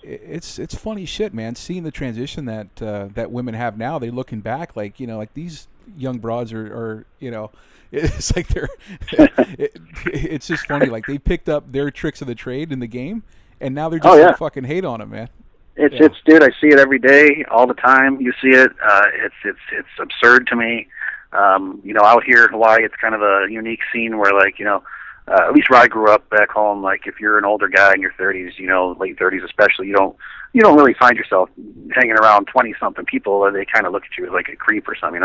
it's funny shit, man. Seeing the transition that women have now, they looking back like like these young broads are it's like they're it's just funny, like they picked up their tricks of the trade in the game, and now they're just gonna fucking hate on them, man. It's dude, I see it every day, all the time. You see it. It's absurd to me. Out here in Hawaii, it's kind of a unique scene where, like, at least where I grew up back home, like if you're an older guy in your 30s, late 30s especially, you don't really find yourself hanging around 20-something people, or they kind of look at you as like a creep or something,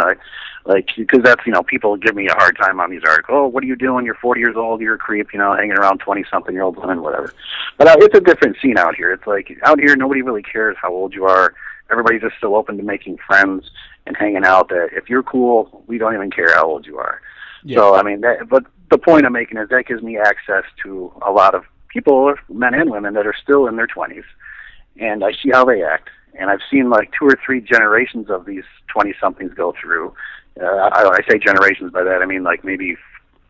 because that's, people give me a hard time on these articles. Oh, what are you doing? You're 40 years old, you're a creep, hanging around 20-something-year-old women, whatever. But it's a different scene out here. It's like out here, nobody really cares how old you are. Everybody's just so open to making friends and hanging out that if you're cool, we don't even care how old you are. Yeah. So, I mean, but the point I'm making is that gives me access to a lot of people, men and women, that are still in their 20s, and I see how they act, and I've seen like 2 or 3 generations of these 20-somethings go through. I say generations, by that I mean like maybe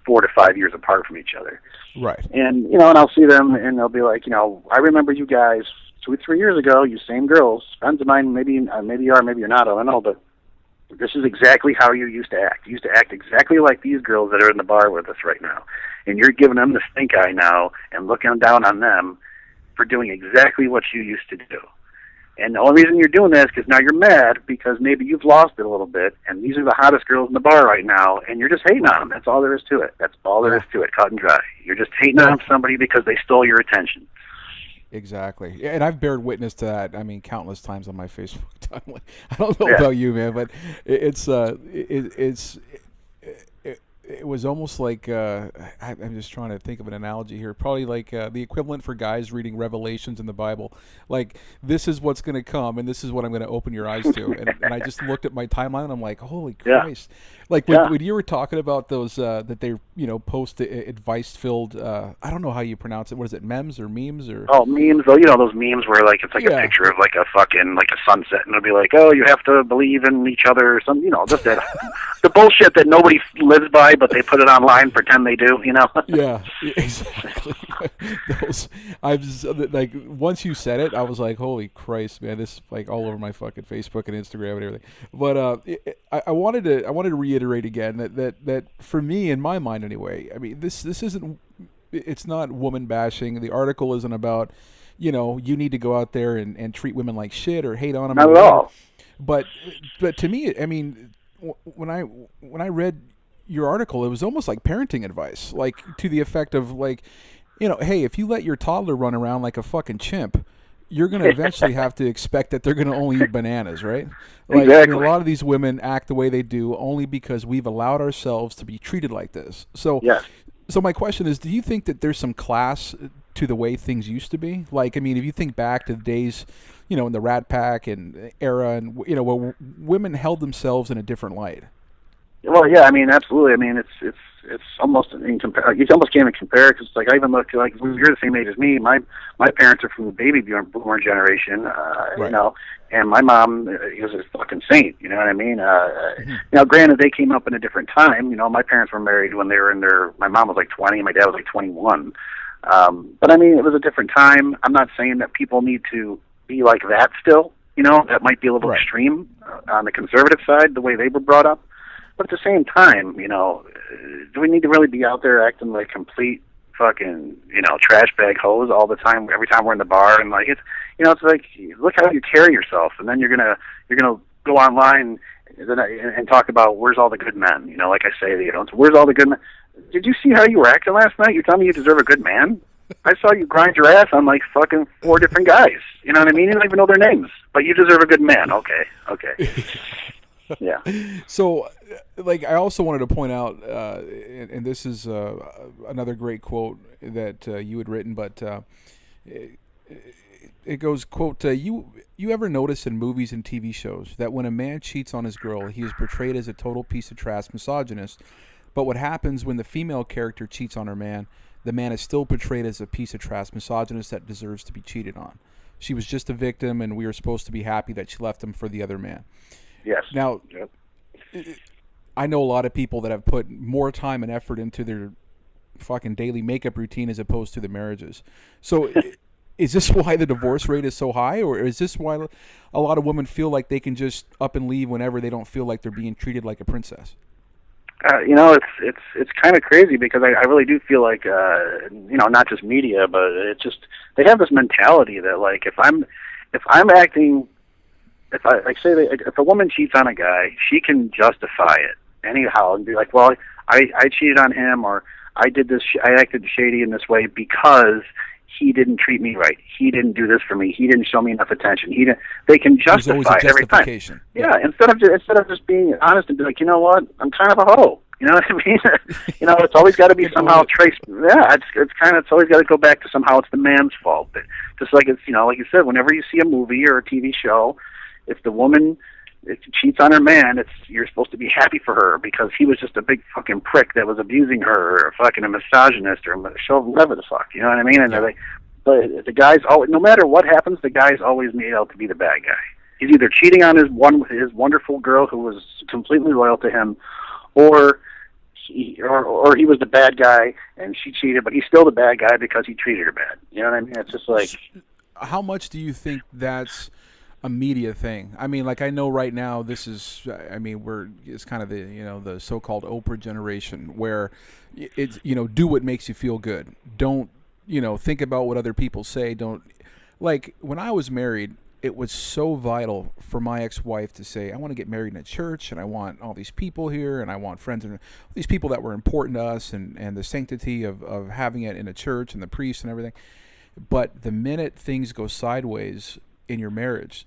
4 to 5 years apart from each other. Right. And, and I'll see them, and they'll be like, I remember you guys 2 or 3 years ago, you same girls, friends of mine, maybe you are, maybe you're not, I don't know, but this is exactly how you used to act. You used to act exactly like these girls that are in the bar with us right now. And you're giving them the stink eye now and looking down on them for doing exactly what you used to do. And the only reason you're doing that is because now you're mad because maybe you've lost it a little bit, and these are the hottest girls in the bar right now, and you're just hating on them. That's all there is to it. That's all there is to it, cut and dry. You're just hating on somebody because they stole your attention. Exactly, and I've bared witness to that. I mean, countless times on my Facebook timeline. I don't know about you, man, but it was almost like I'm just trying to think of an analogy here. Probably like the equivalent for guys reading Revelations in the Bible. Like, this is what's going to come, and this is what I'm going to open your eyes to. And I just looked at my timeline, and I'm like, holy Christ! Like when you were talking about those that they post advice-filled. I don't know how you pronounce it. What is it? Memes or memes or? Oh, memes. Well, those memes where like it's like a picture of like a fucking like a sunset, and it'll be like, oh, you have to believe in each other or something. Just that the bullshit that nobody lives by, but they put it online, pretend they do. Yeah, exactly. Like once you said it, I was like, holy Christ, man! This is like all over my fucking Facebook and Instagram and everything. But I wanted to reiterate again that for me, in my mind anyway, I mean, this isn't, it's not woman bashing. The article isn't about you need to go out there and treat women like shit or hate on them. Not at all. But to me, I mean, when I read your article, it was almost like parenting advice, like to the effect of like, hey, if you let your toddler run around like a fucking chimp, you're going to eventually have to expect that they're going to only eat bananas, right? Like, exactly. I mean, a lot of these women act the way they do only because we've allowed ourselves to be treated like this. So, So my question is, do you think that there's some class to the way things used to be? Like, I mean, if you think back to the days, in the Rat Pack and era, and where women held themselves in a different light. Well, yeah, I mean, absolutely. I mean, it's almost in compare. You almost can't even compare because like I even look like you're the same age as me. My parents are from the baby boomer generation, Right. and my mom was a fucking saint. You know what I mean? Now, granted, they came up in a different time. You know, my parents were married when they were in their. My mom was like 20, my dad was like 21. But I mean, it was a different time. I'm not saying that people need to be like that still. You know, that might be a little Right. extreme on the conservative side, the way they were brought up. But at the same time, you know, do we need to really be out there acting like complete fucking, you know, trash bag hoes all the time, every time we're in the bar? And like, it's, you know, it's like, look how you carry yourself, and then you're gonna go online and talk about where's all the good men. You know, like I say, you know, where's all the good men? Did you see how you were acting last night? You're telling me you deserve a good man? I saw you grind your ass on like fucking 4 different guys. You know what I mean? You don't even know their names, but you deserve a good man. Okay. Yeah. So, like, I also wanted to point out, and this is another great quote that you had written, but it goes, quote, you ever notice in movies and TV shows that when a man cheats on his girl, he is portrayed as a total piece of trash misogynist, but what happens when the female character cheats on her man, the man is still portrayed as a piece of trash misogynist that deserves to be cheated on. She was just a victim, and we are supposed to be happy that she left him for the other man. Yes. Now, Yep. I know a lot of people that have put more time and effort into their fucking daily makeup routine as opposed to the marriages. So is this why the divorce rate is so high, or is this why a lot of women feel like they can just up and leave whenever they don't feel like they're being treated like a princess? You know, it's kind of crazy because I really do feel like you know, not just media, but it's just they have this mentality that like if I'm acting, if I like say that if a woman cheats on a guy, she can justify it anyhow and be like, well, I cheated on him, or I did this, I acted shady in this way because he didn't treat me right. He didn't do this for me. He didn't show me enough attention. He didn't. They can justify every time. Yeah, instead of just being honest and be like, you know what, I'm kind of a hoe. You know what I mean? You know, it's always got to be somehow traced. Yeah, it's always got to go back to somehow it's the man's fault. But just like it's, you know, like you said, whenever you see a movie or a TV show, if the woman cheats on her man, you're supposed to be happy for her because he was just a big fucking prick that was abusing her, or fucking a misogynist, or whatever the fuck. You know what I mean? And but the guy's always, no matter what happens, the guy's always made out to be the bad guy. He's either cheating on his wonderful girl who was completely loyal to him, or he was the bad guy and she cheated, but he's still the bad guy because he treated her bad. You know what I mean? It's just like, how much do you think that's a media thing? I mean, like, I know right now this is, I mean, it's kind of the, you know, the so-called Oprah generation where it's, you know, do what makes you feel good. Don't, you know, think about what other people say. Don't, like, when I was married, it was so vital for my ex-wife to say, I want to get married in a church, and I want all these people here, and I want friends, and these people that were important to us, and the sanctity of having it in a church, and the priest and everything. But the minute things go sideways in your marriage,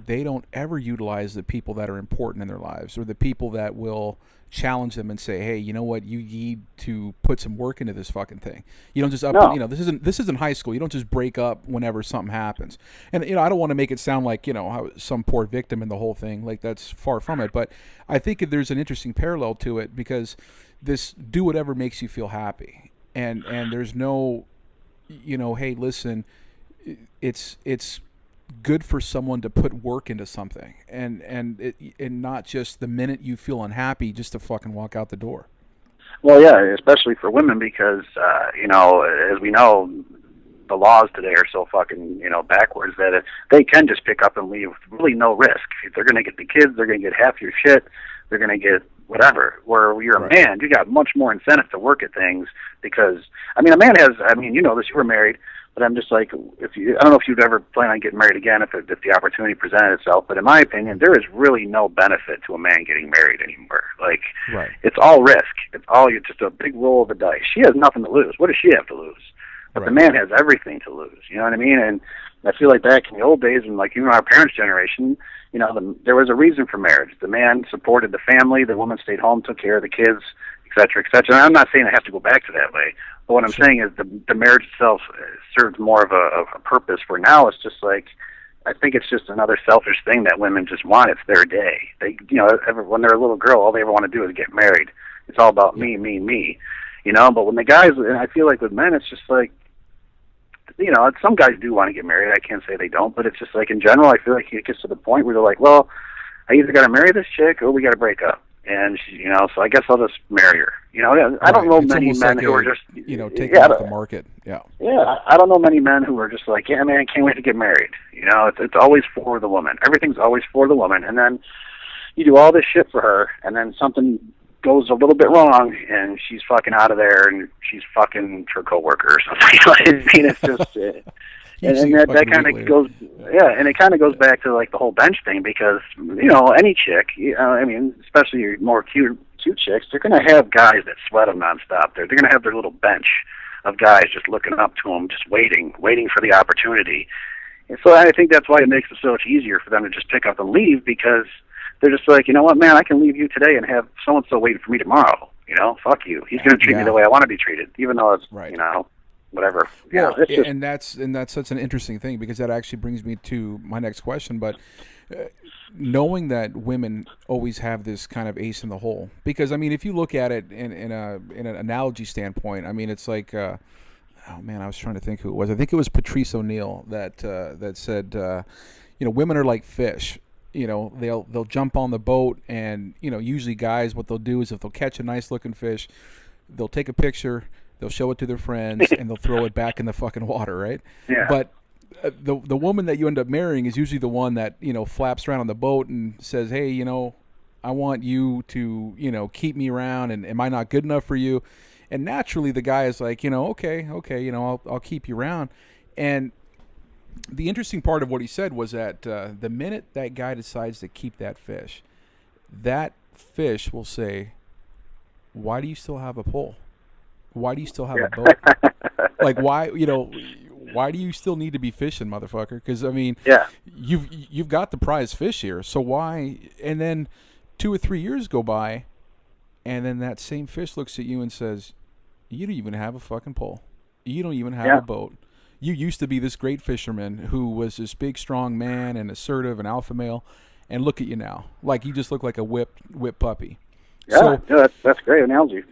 they don't ever utilize the people that are important in their lives, or the people that will challenge them and say, hey, you know what, you need to put some work into this fucking thing. You don't just you know, this isn't high school. You don't just break up whenever something happens. And, you know, I don't want to make it sound like, you know, how some poor victim in the whole thing, like, that's far from it. But I think there's an interesting parallel to it, because this do whatever makes you feel happy. And there's no, you know, hey, listen, it's good for someone to put work into something, and not just the minute you feel unhappy just to fucking walk out the door. Well, yeah, especially for women, because you know, as we know, the laws today are so fucking, you know, backwards that they can just pick up and leave with really no risk. If they're going to get the kids, they're going to get half your shit, they're going to get whatever. Where you're a man, you got much more incentive to work at things, because I mean, a man has, I mean, you know this, you were married. But I'm just like, I don't know if you'd ever plan on getting married again if the opportunity presented itself. But in my opinion, there is really no benefit to a man getting married anymore. Like, It's all risk. It's all just a big roll of the dice. She has nothing to lose. What does she have to lose? But the man has everything to lose. You know what I mean? And I feel like back in the old days, and like even our parents' generation, you know, there was a reason for marriage. The man supported the family. The woman stayed home, took care of the kids, et cetera, et cetera. And I'm not saying I have to go back to that way. But what I'm saying is the marriage itself serves more of a purpose. For now, it's just like, I think it's just another selfish thing that women just want. It's their day. They, you know, when they're a little girl, all they ever want to do is get married. It's all about me, me, me. You know, but when the guys, and I feel like with men, it's just like, you know, some guys do want to get married. I can't say they don't, but it's just like in general, I feel like it gets to the point where they're like, well, I either got to marry this chick or we got to break up. And she, you know, so I guess I'll just marry her. You know, I don't know It's many almost men like who are just, taking yeah, off the market. Yeah. Yeah, I don't know many men who are just like, yeah, man, I can't wait to get married. You know, it's always for the woman. Everything's always for the woman, and then you do all this shit for her, and then something goes a little bit wrong, and she's fucking out of there, and she's fucking her coworker or something. I mean, it's just. And that kind of goes, yeah, and it kind of goes back to like the whole bench thing because, you know, any chick, I mean, especially your more cute chicks, they're going to have guys that sweat them nonstop. They're going to have their little bench of guys just looking up to them, just waiting for the opportunity. And so I think that's why it makes it so much easier for them to just pick up and leave because they're just like, you know what, man, I can leave you today and have so-and-so waiting for me tomorrow. You know, fuck you. He's going to treat me the way I want to be treated, even though it's, you know, whatever. Well, yeah, just, and that's such an interesting thing because that actually brings me to my next question. But knowing that women always have this kind of ace in the hole, because I mean, if you look at it in an analogy standpoint, I mean, it's like, oh man, I was trying to think who it was. I think it was Patrice O'Neill that said, you know, women are like fish. You know, they'll jump on the boat, and you know, usually guys, what they'll do is if they'll catch a nice looking fish, they'll take a picture. They'll show it to their friends, and they'll throw it back in the fucking water, right? Yeah. But the woman that you end up marrying is usually the one that, you know, flaps around on the boat and says, hey, you know, I want you to, you know, keep me around, and am I not good enough for you? And naturally the guy is like, you know, okay, you know, I'll keep you around. And the interesting part of what he said was that the minute that guy decides to keep that fish will say, why do you still have a pole? Why do you still have a boat? Like, why, you know, why do you still need to be fishing, motherfucker? Because, I mean, you've got the prize fish here, so why? And then 2 or 3 years go by, and then that same fish looks at you and says, you don't even have a fucking pole. You don't even have a boat. You used to be this great fisherman who was this big, strong man and assertive and alpha male, and look at you now. Like, you just look like a whipped puppy. Yeah, that's a great analogy.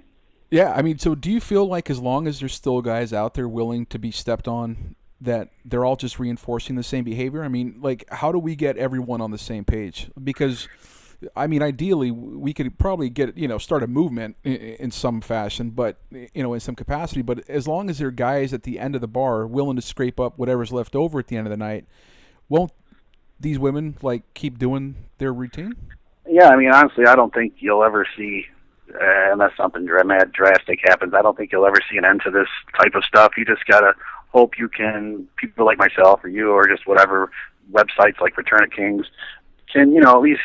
Yeah, I mean, so do you feel like as long as there's still guys out there willing to be stepped on, that they're all just reinforcing the same behavior? I mean, like, how do we get everyone on the same page? Because, I mean, ideally, we could probably get, you know, start a movement in some fashion, but, you know, in some capacity. But as long as there are guys at the end of the bar willing to scrape up whatever's left over at the end of the night, won't these women, like, keep doing their routine? Yeah, I mean, honestly, I don't think you'll ever see... unless something drastic happens, I don't think you'll ever see an end to this type of stuff. You just gotta hope people like myself or you or just whatever websites like Return of Kings can, you know, at least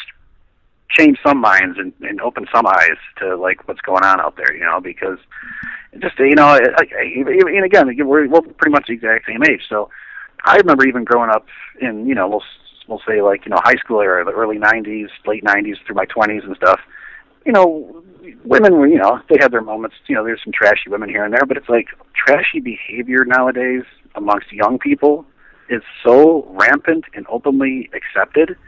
change some minds and open some eyes to like what's going on out there, you know, because just, you know, and again, we're pretty much the exact same age. So I remember even growing up in, you know, we'll say like, you know, high school era, the early 90s, late 90s through my 20s and stuff. You know, women were, you know, they had their moments. You know, there's some trashy women here and there, but it's like trashy behavior nowadays amongst young people is so rampant and openly accepted.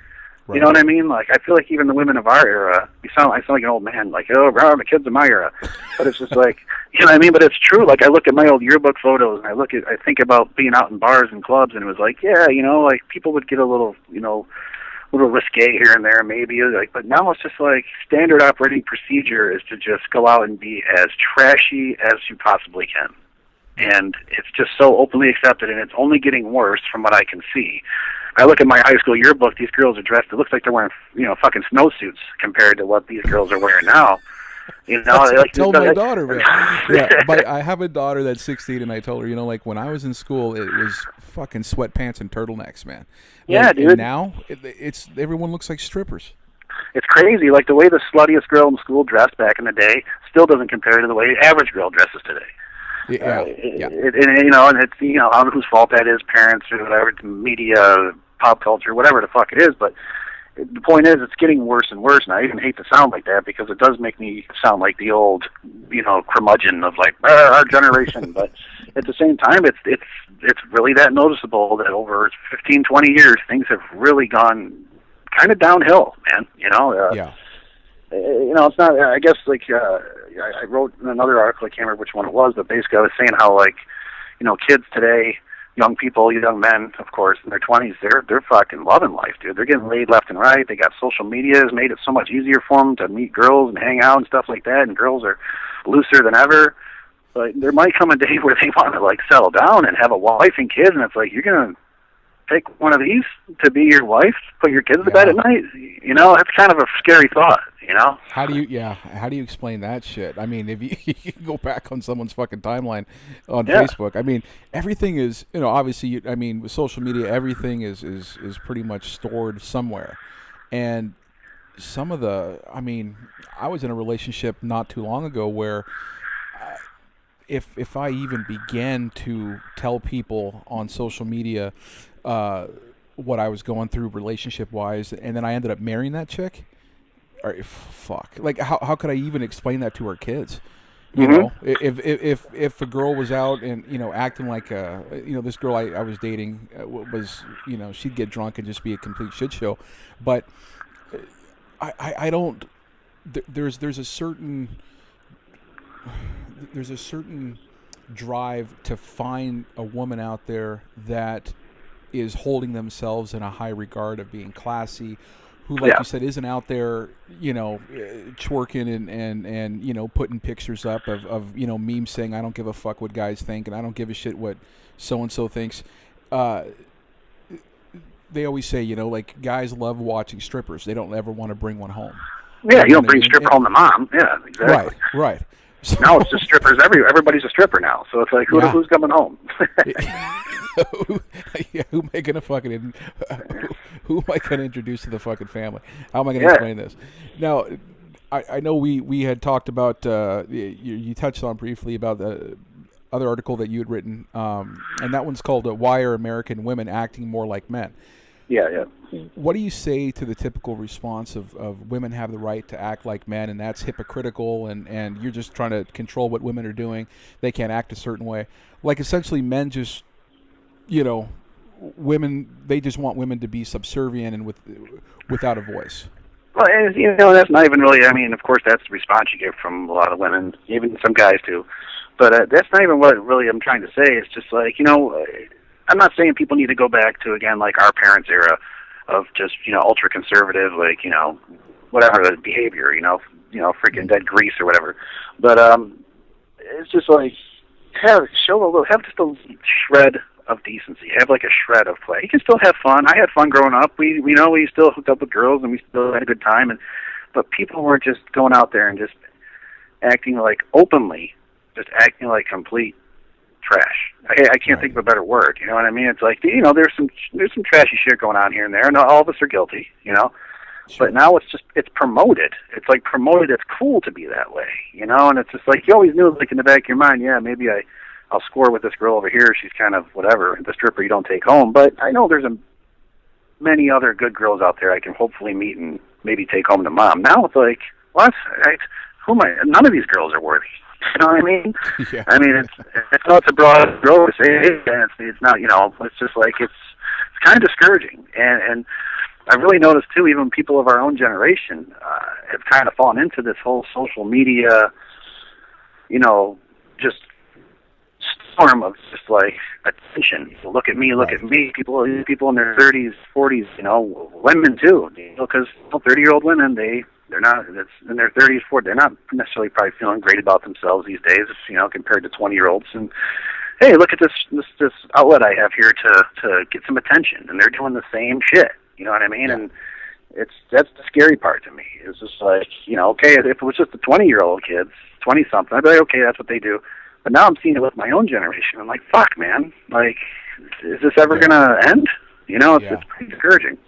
Right. You know what I mean? Like, I feel like even the women of our era, I sound like an old man, like, oh, the kids of my era. But it's just like, you know what I mean? But it's true. Like, I look at my old yearbook photos, and I think about being out in bars and clubs, and it was like, yeah, you know, like, people would get a little, you know, little risque here and there, maybe. Like, but now it's just like standard operating procedure is to just go out and be as trashy as you possibly can. And it's just so openly accepted, and it's only getting worse from what I can see. I look at my high school yearbook, these girls are dressed, it looks like they're wearing, you know, fucking snowsuits compared to what these girls are wearing now. You know, I told my daughter, man. Yeah, but I have a daughter that's 16, and I told her, you know, like when I was in school, it was fucking sweatpants and turtlenecks, man. Yeah, like, dude. And now it's everyone looks like strippers. It's crazy. Like the way the sluttiest girl in school dressed back in the day still doesn't compare to the way the average girl dresses today. Yeah, you know, and it's, you know, I don't know whose fault that is, parents or whatever, it's media, pop culture, whatever the fuck it is, but the point is, it's getting worse and worse, and I even hate to sound like that because it does make me sound like the old, you know, curmudgeon of like our generation. But at the same time, it's really that noticeable that over 15, 20 years, things have really gone kind of downhill, man. Yeah. It's not. I guess I wrote in another article. I can't remember which one it was, but basically I was saying how kids today, young people, young men, of course, in their 20s, they're fucking loving life, dude. They're getting laid left and right. They got social media has made it so much easier for them to meet girls and hang out and stuff like that. And girls are looser than ever. But there might come a day where they want to settle down and have a wife and kids, and it's like, you're gonna take one of these to be your wife, put your kids to bed at night. That's kind of a scary thought. How do you explain that shit? I mean, if you go back on someone's fucking timeline on Facebook, I mean, everything is, obviously, with social media, everything is pretty much stored somewhere. And some of I was in a relationship not too long ago where if I even began to tell people on social media what I was going through relationship-wise, and then I ended up marrying that chick, fuck. How could I even explain that to our kids? If a girl was out and acting like this girl I was dating was she'd get drunk and just be a complete shit show, but I don't. There's a certain drive to find a woman out there that is holding themselves in a high regard of being classy, who, like you said, isn't out there, twerking and putting pictures up of memes saying, I don't give a fuck what guys think, and I don't give a shit what so-and-so thinks. They always say, guys love watching strippers. They don't ever want to bring one home. Yeah, you don't bring stripper home to mom. Yeah, exactly. Right. So, now it's just strippers everybody's a stripper now. So it's like, who's coming home? Who am I gonna fucking who am I gonna introduce to the fucking family? How am I gonna explain this? Now, I know we had talked about you touched on briefly about the other article that you had written, and that one's called "Why Are American Women Acting More Like Men?" Yeah. What do you say to the typical response of women have the right to act like men, and that's hypocritical, and you're just trying to control what women are doing? They can't act a certain way. Essentially, men just, women, they just want women to be subservient and without a voice. Well, and, that's not even really, of course, that's the response you get from a lot of women, even some guys too. But that's not even what really I'm trying to say. It's just I'm not saying people need to go back to, again, our parents' era of just, ultra conservative, whatever the behavior, freaking dead grease or whatever. But it's just have just a shred of decency. Have a shred of play. You can still have fun. I had fun growing up. We still hooked up with girls and we still had a good time. But people weren't just going out there and just acting openly, just acting like complete trash. I can't think of a better word. You know what I mean? It's there's some trashy shit going on here and there, and all of us are guilty. Sure. But now it's promoted. It's promoted. It's cool to be that way. And it's just you always knew in the back of your mind, maybe I'll score with this girl over here. She's kind of whatever, the stripper you don't take home. But I know there's many other good girls out there I can hopefully meet and maybe take home to mom. Now it's what? Who am I? None of these girls are worthy. You know what I mean? Yeah. It's a broad stroke to say, and it's not, it's just it's kind of discouraging. And I've really noticed too, even people of our own generation have kind of fallen into this whole social media, just storm of just attention. Look at me, look at me. People in their 30s, 40s, women too, because 30-year-old women, they're not, it's in their 30s, 40s, they're not necessarily probably feeling great about themselves these days, compared to 20-year-olds. And hey, look at this outlet I have here to get some attention, and they're doing the same shit. You know what I mean? Yeah. And that's the scary part to me. It's just okay, if it was just the 20-year-old kids, 20-something, I'd be okay, that's what they do. But now I'm seeing it with my own generation. I'm fuck, man. Is this ever gonna end? It's pretty discouraging.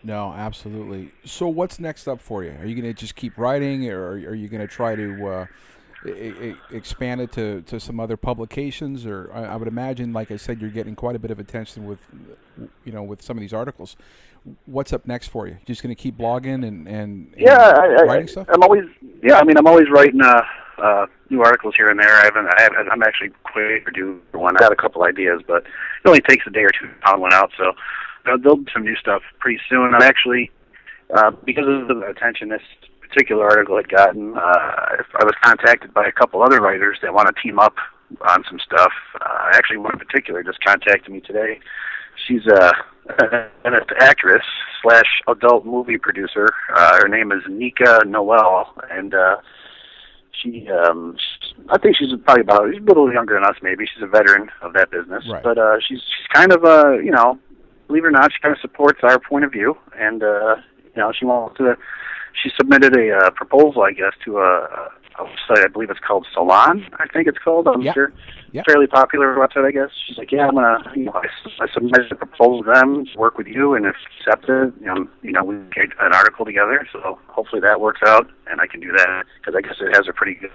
No, absolutely. So what's next up for you? Are you going to just keep writing, or are you going to try to expand it to some other publications? Or I would imagine, like I said, you're getting quite a bit of attention with some of these articles. What's up next for you? Just going to keep blogging and writing stuff? I'm always Yeah, I mean, I'm always writing new articles here and there. I'm actually quick to do one. I got a couple ideas, but it only takes a day or two to pound one out. So there'll be some new stuff pretty soon. I'm actually, because of the attention this particular article had gotten, I was contacted by a couple other writers that want to team up on some stuff. Actually, one in particular just contacted me today. She's an actress / adult movie producer. Her name is Nika Noel, and I think she's probably she's a little younger than us. Maybe she's a veteran of that business, right. But she's kind of believe it or not, she kind of supports our point of view, and she wants to. She submitted a proposal, I guess, to a website. I believe it's called Salon. I think it's called. I'm sure. Yeah. Fairly popular website, I guess. She's like, yeah, I'm gonna. I submitted a proposal to them, work with you, and if accepted, we can get an article together. So hopefully that works out, and I can do that because I guess it has a pretty good.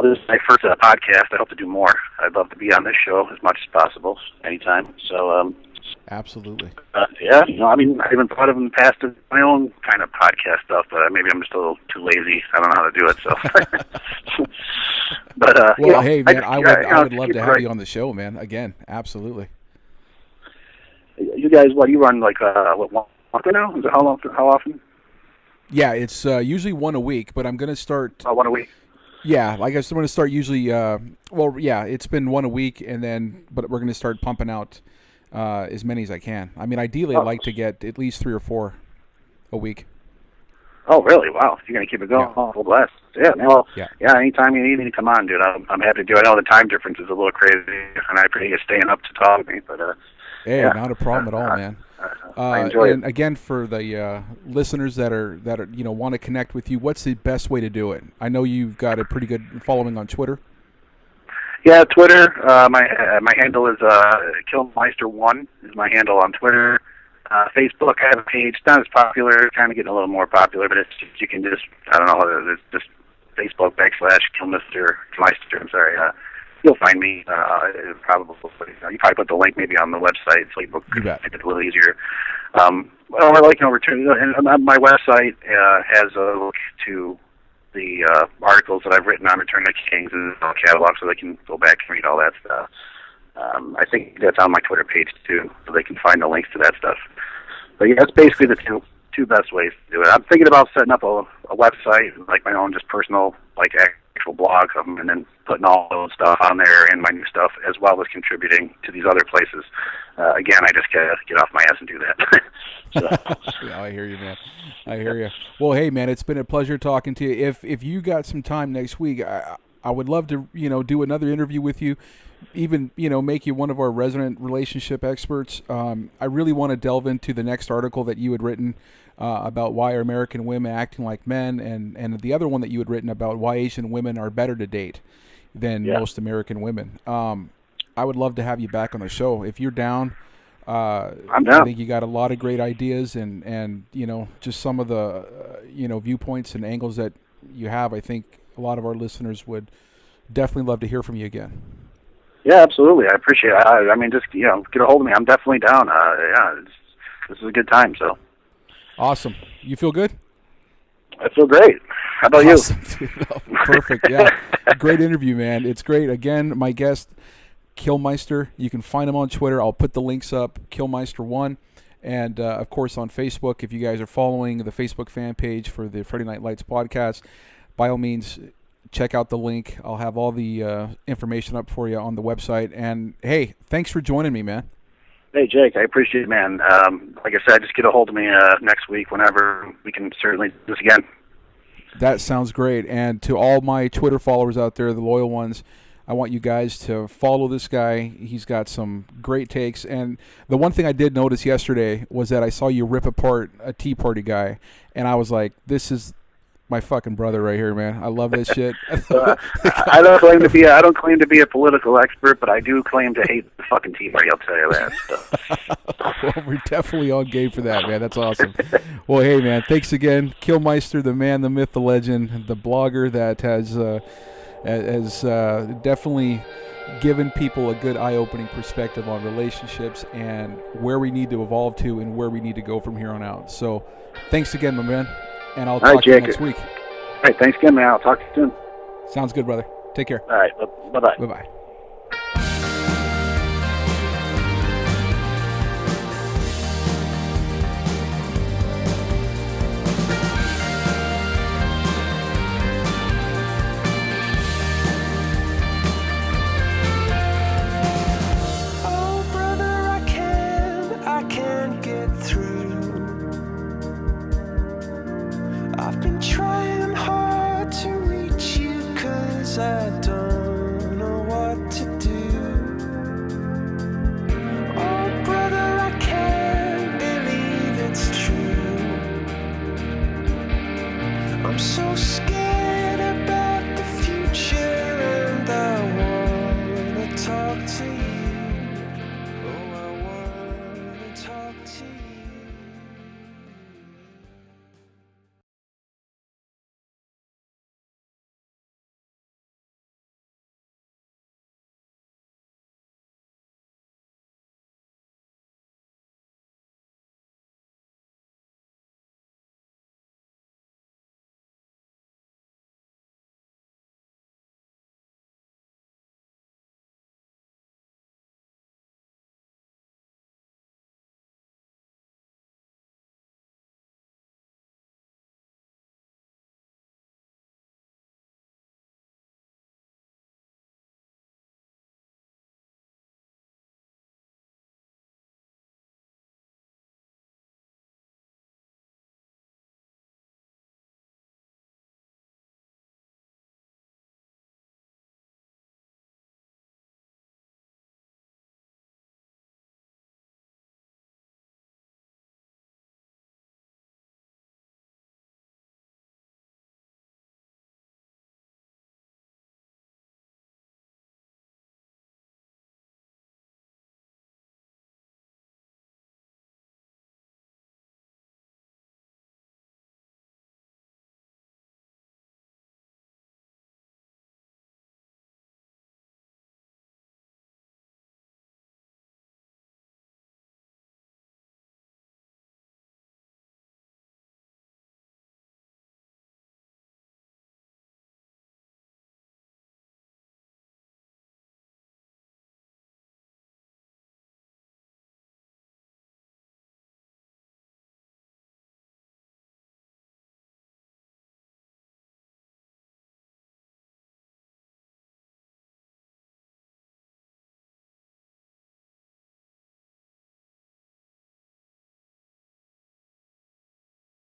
This is my first podcast. I hope to do more. I'd love to be on this show as much as possible, anytime. So. Absolutely. Yeah, I even thought of in the past of my own kind of podcast stuff, but maybe I'm just a little too lazy. I don't know how to do it, so. But well, hey man, I would love to have you on the show, man. Again, absolutely. You guys, you run like one month now? Is it how often? Yeah, it's usually one a week, but I'm going to start. One a week. Yeah, like I'm going to start usually. It's been one a week, but we're going to start pumping out. As many as I can. I mean, ideally, I'd like to get at least 3 or 4 a week. Oh, really? Wow. You're going to keep it going? Yeah. Oh, well, bless. Yeah, man. Well, yeah, anytime you need me to come on, dude, I'm happy to do it. I know the time difference is a little crazy, and I appreciate you staying up to talk to me. But hey, not a problem at all, man. I enjoy it. And again, for the listeners that are want to connect with you, what's the best way to do it? I know you've got a pretty good following on Twitter. Yeah, Twitter. My handle is Kilmister1 is my handle on Twitter. Facebook, I have a page. It's not as popular, kind of getting a little more popular, but it's just, you can just, I don't know, it's just Facebook /Kilmister. I'm sorry. You'll find me. Probably. You probably put the link maybe on the website, so you make it a little easier. Well, I like return, and my website has a link to the articles that I've written on Return of the Kings and the catalog, so they can go back and read all that stuff. I think that's on my Twitter page too, so they can find the links to that stuff. But yeah, that's basically the two best ways to do it. I'm thinking about setting up a website, like my own just personal, like actual blog of them, and then putting all those stuff on there and my new stuff, as well as contributing to these other places. Again, I just gotta get off my ass and do that. Yeah, I hear you, man. I hear you. Well, hey, man, it's been a pleasure talking to you. If you got some time next week, I would love to, do another interview with you. Even, make you one of our resident relationship experts. I really want to delve into the next article that you had written about why are American women acting like men, and the other one that you had written about why Asian women are better to date than most American women. I would love to have you back on the show if you're down. I'm down. I think you got a lot of great ideas and just some of the viewpoints and angles that you have. I think a lot of our listeners would definitely love to hear from you again. Yeah, absolutely. I appreciate it. I mean, just get a hold of me. I'm definitely down. This is a good time. So awesome. You feel good? I feel great. How about awesome, you? Perfect. Yeah, great interview, man. It's great. Again, my guest, Kilmister. You can find him on Twitter. I'll put the links up. Kilmister1, and of course on Facebook. If you guys are following the Facebook fan page for the Friday Night Lights podcast, by all means, check out the link. I'll have all the information up for you on the website. And, hey, thanks for joining me, man. Hey, Jake, I appreciate it, man. Like I said, just get a hold of me next week whenever. We can certainly do this again. That sounds great. And to all my Twitter followers out there, the loyal ones, I want you guys to follow this guy. He's got some great takes. And the one thing I did notice yesterday was that I saw you rip apart a Tea Party guy. And I was like, this is my fucking brother right here, man. I love this shit. I don't claim to be a political expert, but I do claim to hate the fucking Tea Party. I'll tell you that. So. Well, we're definitely on game for that, man. That's awesome. Well, hey, man, thanks again, Kilmister, the man, the myth, the legend, the blogger that has definitely given people a good eye-opening perspective on relationships and where we need to evolve to and where we need to go from here on out. So, thanks again, my man. and I'll All right, talk to you Jake. next week. All right, thanks again, man. I'll talk to you soon. Sounds good, brother. Take care. All right, bye-bye. Bye-bye.